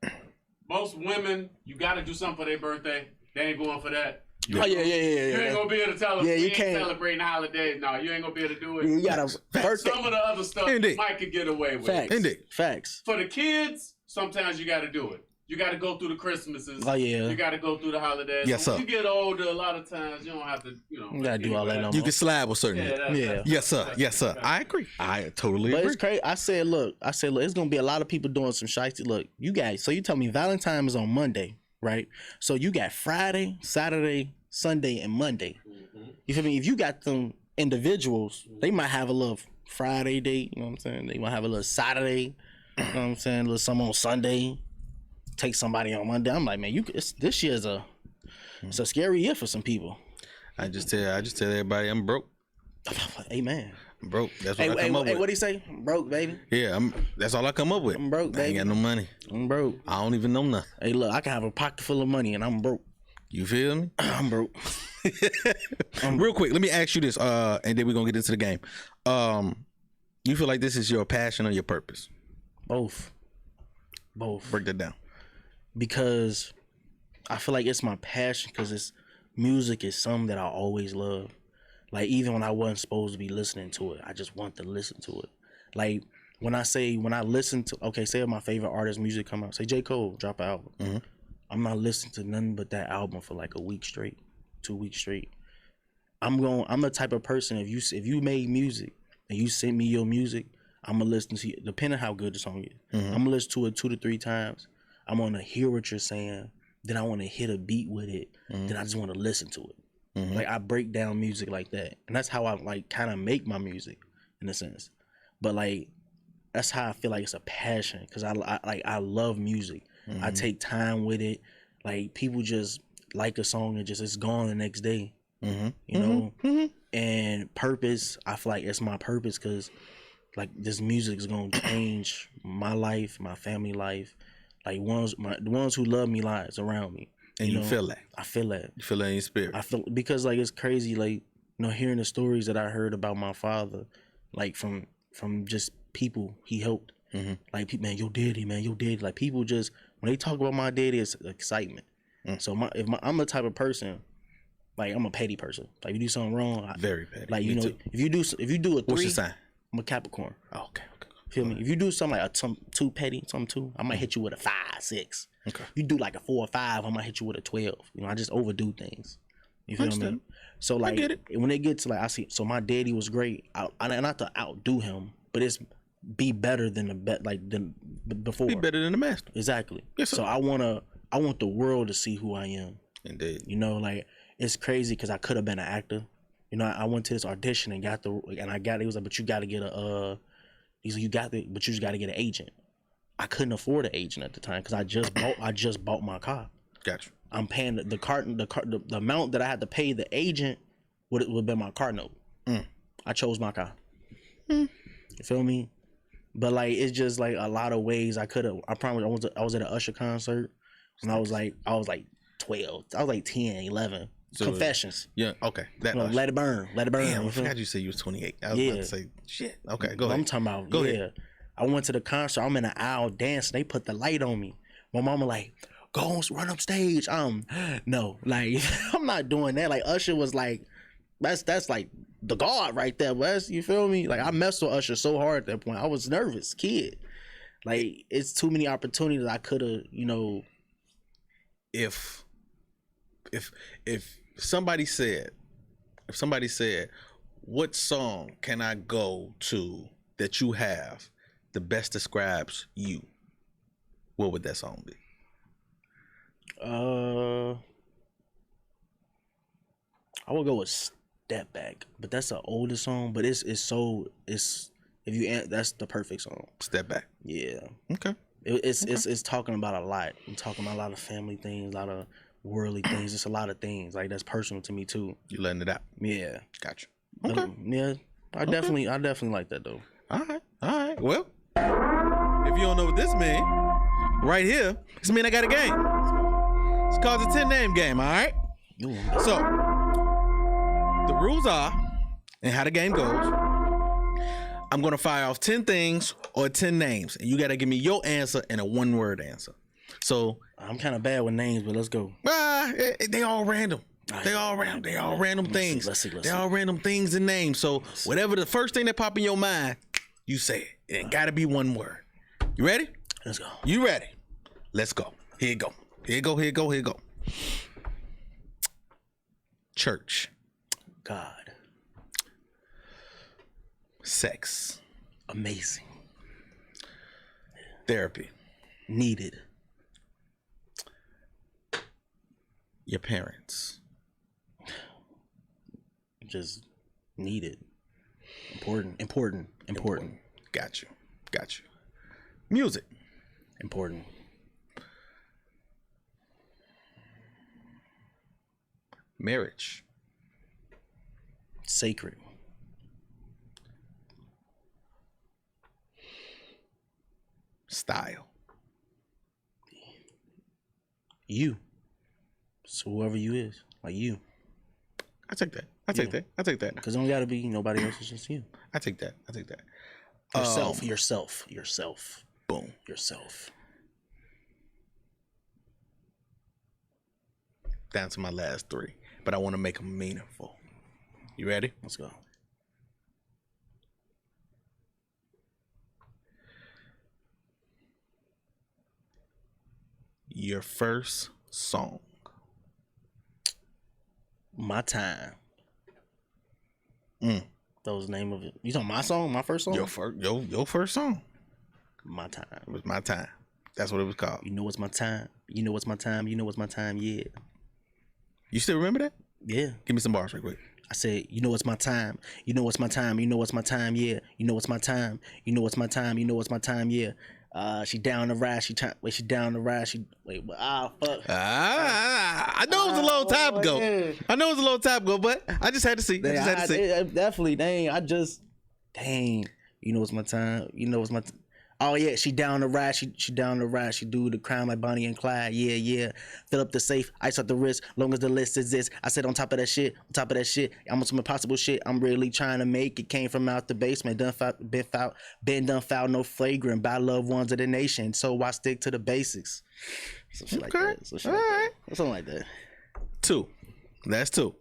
Most women, you gotta do something for their birthday. They ain't going for that. Yeah. You ain't gonna be able to tell them. Yeah, you can't can't celebrating holidays. No, you ain't gonna be able to do it. You gotta birthday. Some of the other stuff Indeed. you might could get away with. Facts. Indeed. Facts. For the kids, sometimes you gotta do it. You gotta go through the Christmases. Oh yeah. You gotta go through the holidays. Yes, So when sir. you get older, a lot of times you don't have to, You gotta do all that no more. You can slide with certain. Yeah. Yes, sir. Yes, sir. I agree. I totally But agree. it's crazy. I said, look, it's gonna be a lot of people doing some shiesty. Look, you guys. So you tell me Valentine's is on Monday, right? So you got Friday, Saturday, Sunday, and Monday. You feel me? If you got them individuals, they might have a little Friday date. You know what I'm saying? They might have a little Saturday. You know what I'm saying? A little something on Sunday. Take somebody on Monday. I'm like, man, this year's it's a scary year for some people. I just tell everybody I'm broke. Amen. I'm broke. That's what I come up with. What'd he say? I'm broke, baby. Yeah, that's all I come up with. I'm broke, I ain't baby. got no money. I'm broke. I don't even know nothing. Hey, look, I can have a pocket full of money and I'm broke. You feel me? I'm broke. Real quick, let me ask you this, and then we're gonna get into the game. You feel like this is your passion or your purpose? Both. Break that down. Because I feel like it's my passion, because music is something that I always love. Like, even when I wasn't supposed to be listening to it, I just want to listen to it. Like, when I listen to, say my favorite artist music come out, say J. Cole drop an album. Mm-hmm. I'm not listening to nothing but that album for like a week straight, 2 weeks straight. I'm the type of person, if you made music and you send me your music, I'm gonna listen to it, depending on how good the song is. Mm-hmm. I'm gonna listen to it 2 to 3 times. I'm gonna hear what you're saying. Then I want to hit a beat with it. Mm-hmm. Then I just want to listen to it. Mm-hmm. Like, I break down music like that, and that's how I like kind of make my music, in a sense. But like, that's how I feel like it's a passion, because I love music. Mm-hmm. I take time with it. Like, people just like a song and it's gone the next day. Mm-hmm. You know. Mm-hmm. And purpose, I feel like it's my purpose, because like, this music is gonna change my life, my family life. Like, the ones who love me lives around me. And you feel that. I feel that. You feel that in your spirit. I feel because like it's crazy, like hearing the stories that I heard about my father, like from just people he helped. Mm-hmm. Like people, man, your daddy. Like people just when they talk about my daddy, it's excitement. So I'm the type of person, like I'm a petty person. Like you do something wrong, very petty. Like Me too. if you do a 3, what's your sign? I'm a Capricorn. Oh, okay. Feel me? If you do something like some too petty, something too, I might hit you with a 5, 6. Okay. You do like a 4 or 5, I might hit you with a 12. I just overdo things. You feel me? So like when it gets to like so my daddy was great. I not to outdo him, but it's be better than than before. Be better than the master. Exactly. Yes, sir. So I want the world to see who I am. Indeed. Like it's crazy because I could have been an actor. I went to this audition and got it was like, but you got to get but you just got to get an agent. I couldn't afford an agent at the time because I just bought my car. Gotcha. I'm paying the amount that I had to pay the agent would have been my car note. I chose my car. You feel me? But like it's just like a lot of ways I could have. I promise. I was at an Usher concert when I was like 12. I was like 10, 11. So, Confessions. Yeah. Okay. Let it burn. Let it burn. Damn, I forgot you said you was 28. I was about to say shit. Okay, go ahead. I'm talking about. Go yeah. ahead. I went to the concert. I'm in the aisle dancing. They put the light on me. My mama like, go run up stage. No, like I'm not doing that. Like Usher was like, that's like the God right there. But you feel me? Like I messed with Usher so hard at that point. I was nervous, kid. Like it's too many opportunities I could have, If somebody said, what song can I go to that you have the best describes you? What would that song be? I would go with Step Back, but that's the oldest song. But that's the perfect song. Step Back. Yeah. Okay. It's talking about a lot. I'm talking about a lot of family things, a lot of worldly things. It's a lot of things like that's personal to me too. You letting it out. Yeah. Gotcha. Okay. Yeah. I definitely like that though. All right. Well, if you don't know what this means, right here, this means I got a game. It's called the 10-name game. All right. So the rules are, and how the game goes, I'm gonna fire off 10 things or 10 names, and you gotta give me your answer in a 1-word answer. So I'm kind of bad with names, but let's go. They all random. They all random. They all random things. Let's see. They all random things and names. So whatever the first thing that pop in your mind, you say it. It gotta be 1 word. You ready? Let's go. You ready? Let's go. Here you go. Here you go. Church. God. Sex. Amazing. Therapy. Needed. Your parents. Just needed. Important. Got you. Music. Important. Marriage. Sacred. Style. You. So whoever you is, like you. I take that. I take that. Because it don't gotta be nobody else, it's just you. I take that. Yourself. Boom. Yourself. Down to my last 3, but I want to make them meaningful. You ready? Let's go. Your first song. My Time. That was the name of it. You talking my song? My first song? Your first song. My Time. It was My Time. That's what it was called. You know what's my time? You know what's my time? Yeah. You still remember that? Yeah. Give me some bars real quick. I said, you know what's my time? You know what's my time? You know what's my time? Yeah. You know what's my time? You know what's my time? You know what's my time? Yeah. She down the ride. She down the ride. Fuck. I know it was a long time ago. Yeah. I know it was a long time ago, but I just had to see. Definitely. Dang. You know what's my time? You know what's my. Oh yeah, she down the ride. She down the ride. She do the crime like Bonnie and Clyde. Yeah, yeah. Fill up the safe, ice up the wrist. Long as the list exists. I said on top of that shit. I'm on some impossible shit. I'm really trying to make it. Came from out the basement. Been done foul, no flagrant. By loved ones of the nation. So I stick to the basics. Some shit like that. Some shit like that. Something like that. 2. That's 2.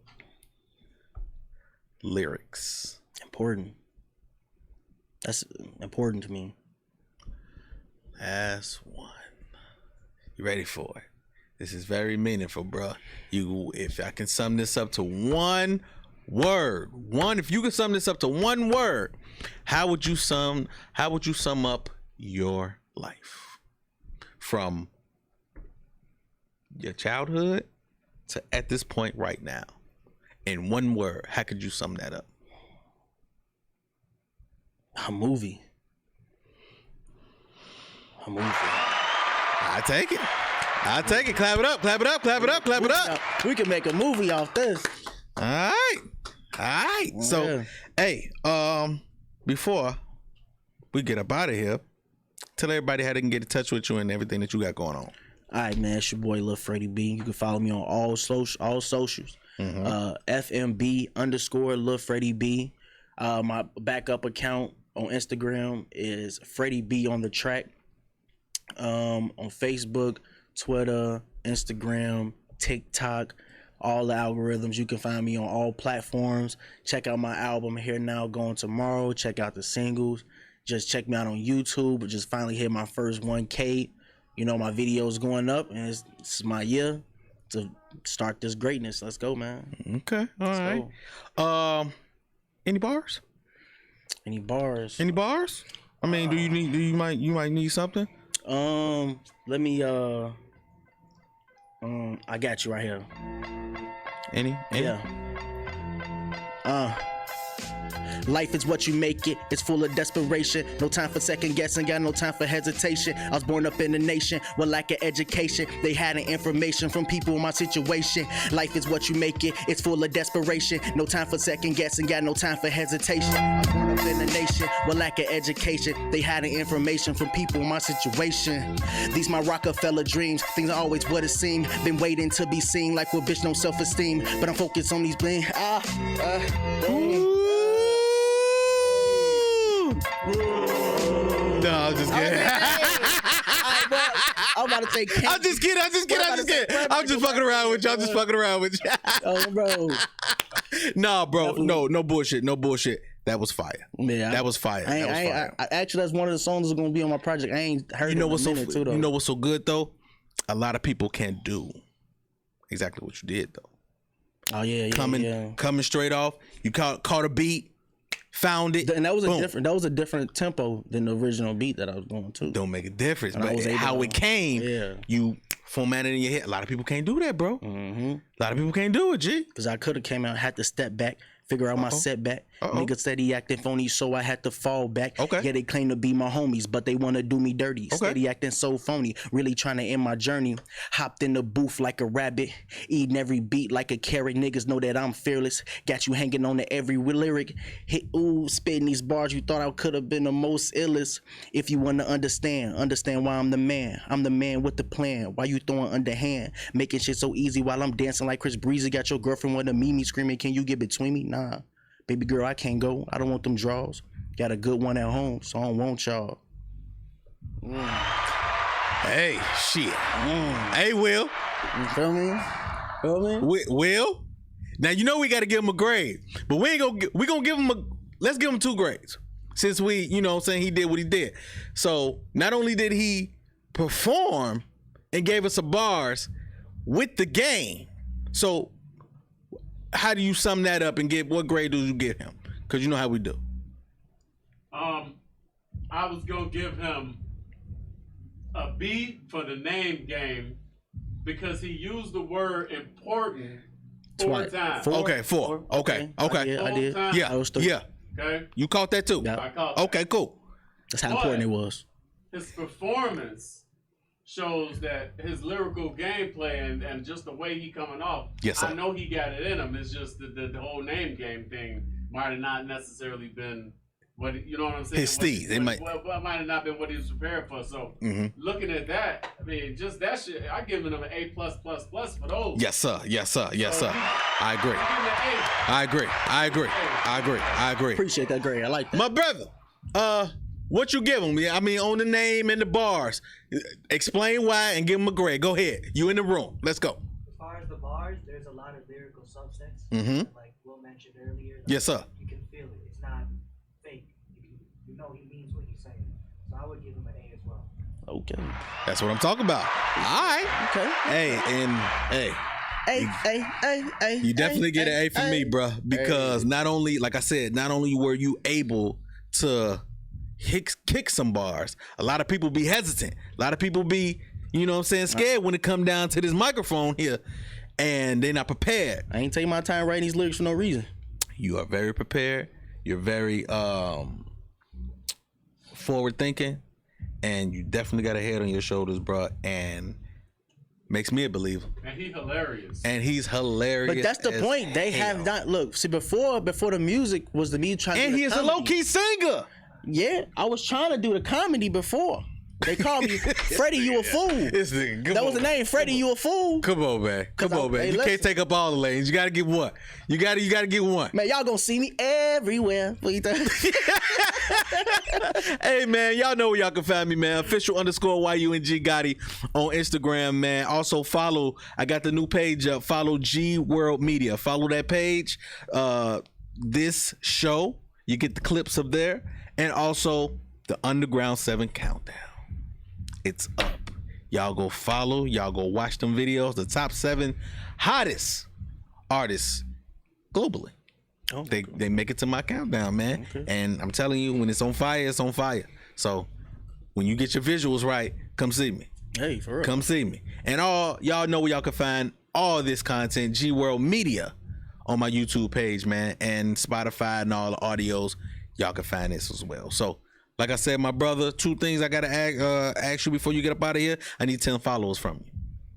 Lyrics. Important. That's important to me. That's 1. You ready for it? This is very meaningful, bro. If I can sum this up to one word, if you can sum this up to one word, how would you sum up your life from your childhood to at this point right now? In one word, how could you sum that up? A movie. I take it. Clap it up. We can make a movie off this. All right. So, hey, before we get up out of here, tell everybody how they can get in touch with you and everything that you got going on. All right, man. It's your boy Lil Freddie B. You can follow me on all socials. FMB_ Lil Freddie B. My backup account on Instagram is Freddie B on the track. On Facebook, Twitter, Instagram, TikTok, all the algorithms. You can find me on all platforms. Check out my album Here Now Going Tomorrow. Check out the singles. Just check me out on YouTube. Just finally hit my first 1K. You know, my videos going up, and it's my year to start this greatness. Let's go, man. Okay, all right. Go. Any bars? Any bars? I mean, you might need something. Let me I got you right here. Any? Yeah. Life is what you make it. It's full of desperation. No time for second guessing. Got no time for hesitation. I was born up in a nation with lack of education. They had information from people in my situation. Life is what you make it. It's full of desperation. No time for second guessing. Got no time for hesitation. I was born up in a nation with lack of education. They had information from people in my situation. These my Rockefeller dreams. Things are always what it seemed. Been waiting to be seen like what bitch no self-esteem. But I'm focused on these bling. No, I'm just kidding. I'm about to take. I'm just kidding. I'm just fucking around with you. Oh, bro. Nah, bro. No bullshit. That was fire. Yeah, that was fire. Actually, that's one of the songs that's gonna be on my project. I ain't heard. You know what's so good though? A lot of people can't do exactly what you did though. Oh yeah, coming straight off. You caught a beat. Found it, and that was a different tempo than the original beat that I was going to. Don't make a difference, but how it came, you formatted in your head. A lot of people can't do that, bro. Mm-hmm. A lot of people can't do it, G. Because I could have came out, had to step back, figure out my setback. Niggas said he acting phony, so I had to fall back. Okay. Yeah, they claim to be my homies, but they want to do me dirty. Okay. Steady acting so phony, really trying to end my journey. Hopped in the booth like a rabbit, eating every beat like a carrot. Niggas know that I'm fearless. Got you hanging on to every lyric. Spitting these bars you thought I could have been the most illest. If you want to understand why I'm the man. I'm the man with the plan. Why you throwing underhand? Making shit so easy while I'm dancing like Chris Breezy. Got your girlfriend with a Mimi screaming, can you get between me? Nah. Baby girl, I can't go. I don't want them draws. Got a good one at home, so I don't want y'all. Hey, shit. Hey, Will. You feel me? Will. Now you know we got to give him a grade, but we gonna give him let's give him 2 grades since we, you know what I'm saying, he did what he did. So not only did he perform and gave us some bars with the game, so how do you sum that up and what grade do you give him? Because you know how we do. I was gonna give him a B for the name game because he used the word important 4 times. 4? Okay, 4. Okay. I did. Yeah. Okay. You caught that too? Yeah. I caught that. Okay, cool. That's how important it was. His performance shows that his lyrical gameplay and just the way he coming off. Yes, sir. I know he got it in him. It's just the whole name game thing might have not necessarily been what you know what I'm saying? His steez. It might might have not been what he was prepared for. So looking at that, I mean, just that shit, I give him an A+++ for those. Yes, sir. Yes, sir. Yes, sir. I agree. I agree. I agree. I agree. I agree. Appreciate that grade. I like that. My brother, what you give him? I mean, on the name and the bars. Explain why and give him a grade. Go ahead. You in the room. Let's go. As far as the bars, there's a lot of lyrical substance. Like Will mentioned earlier. Like, Yes, sir. You can feel it. It's not fake. You know he means what he's saying. So I would give him an A as well. Okay. That's what I'm talking about. All right. Okay. Hey, and hey. Hey. You definitely get an A from me, bro, because not only, like I said, not only were you able to kick some bars, a lot of people be hesitant. A lot of people be, you know what I'm saying, scared when it come down to this microphone here, and they're not prepared. I ain't taking my time writing these lyrics for no reason. You are very prepared. You're very forward thinking, and you definitely got a head on your shoulders, bro, and makes me a believer. And he's hilarious. And he's hilarious. But that's the point. They have not look. See, before the music was the me trying to And do he the is a comedy. low-key singer. Yeah, I was trying to do the comedy before. They called me Freddie, you a fool. This nigga, That was the name, Freddie, you a fool. Come on, man. Come on, man. Hey, You listen. can't take up all the lanes. You gotta get one. You gotta get one. Man, y'all gonna see me everywhere. What you think? Hey, man, y'all know where y'all can find me, man. Official_YUNG Gotti on Instagram, man. Also follow, I got the new page up. Follow G World Media. Follow that page. This show, you get the clips up there. And also the Underground 7 Countdown. It's up. Y'all go follow. Y'all go watch them videos. The top 7 hottest artists globally. Oh, They make it to my countdown, man. Okay. And I'm telling you, when it's on fire, it's on fire. So when you get your visuals right, come see me. Hey, for real. Come see me. And all y'all know where y'all can find all this content, G World Media, on my YouTube page, man, and Spotify and all the audios. Y'all can find this as well. So, like I said, my brother, 2 things I gotta ask you before you get up out of here. I need 10 followers from you.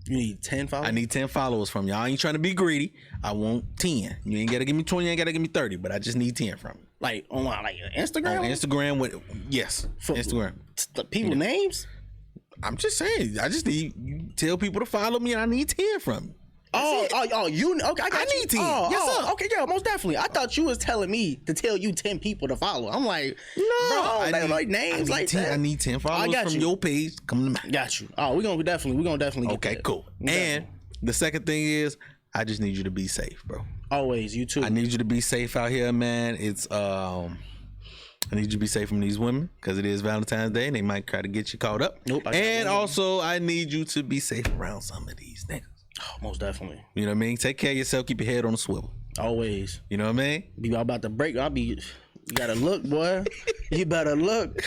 You need 10 followers? I need 10 followers from you. I ain't trying to be greedy. I want 10. You ain't gotta give me 20. You ain't gotta give me 30. But I just need 10 from you. Like on like Instagram? On Instagram with Instagram. The people names? I'm just saying. I just need you tell people to follow me, and I need 10 from you. You okay? I need 10. Yes, sir. Okay, yeah, most definitely. I thought you was telling me to tell you 10 people to follow. I'm like, no, I don't like names like 10, that. I need 10 followers from your page. Come to me. Got you. Oh, we're gonna definitely get okay, that. cool. And the second thing is, I just need you to be safe, bro. Always, you too. I need you to be safe out here, man. It's I need you to be safe from these women because it is Valentine's Day and they might try to get you caught up. Nope. And also, I need you to be safe around some of these niggas. Oh, most definitely. You know what I mean? Take care of yourself. Keep your head on the swivel. Always. You know what I mean? Be about to break. You gotta look, boy. You better look.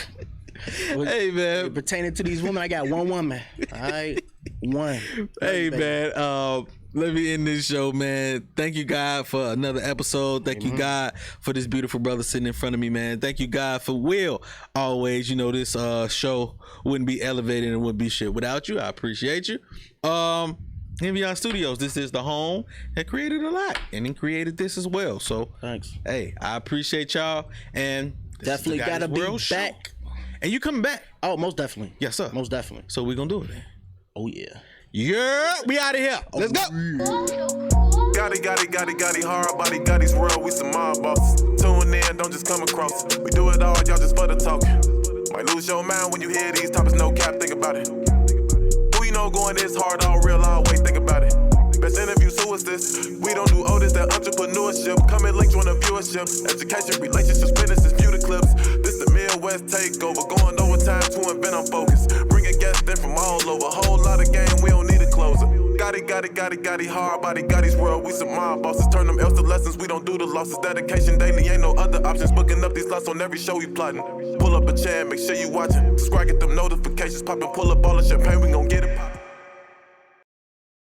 Hey, man. Pertaining to these women, I got one woman. All right, one. Hey, man. Let me end this show, man. Thank you, God, for another episode. Thank you, God, for this beautiful brother sitting in front of me, man. Thank you, God, for Will. Always, you know, this show wouldn't be elevated and wouldn't be shit without you. I appreciate you. Beyond Studios, this is the home that created a lot and then created this as well. So, thanks. Hey, I appreciate y'all. And definitely gotta be back. Show. And you coming back? Oh, most definitely. Yes, sir. Most definitely. So we're gonna do it then. Oh yeah. Yeah, we out of here. Let's go. Gotti, hard body, Gotti's world, we some mob bosses. Tune in, don't just come across. We do it all, y'all just for the talk. Might lose your mind when you hear these topics, no cap, think about it. Who you know going this hard, all real, always think about it. Best interviews, who is this? We don't do this, that entrepreneurship. Coming links on the viewership. Education, relationships, businesses, view the clips. This the Midwest takeover, going overtime to invent on focus. Bringing guests in from all over, whole lot of game, we don't need a closer. Gotti, hard body, Gotti's world, we some mob bosses. Turn them L's to lessons, we don't do the losses. Dedication daily, ain't no other options. Booking up these slots on every show we plotting. Pull up a chair, make sure you watching. Subscribe, get them notifications popping. Pull up all the champagne, we gon' get it.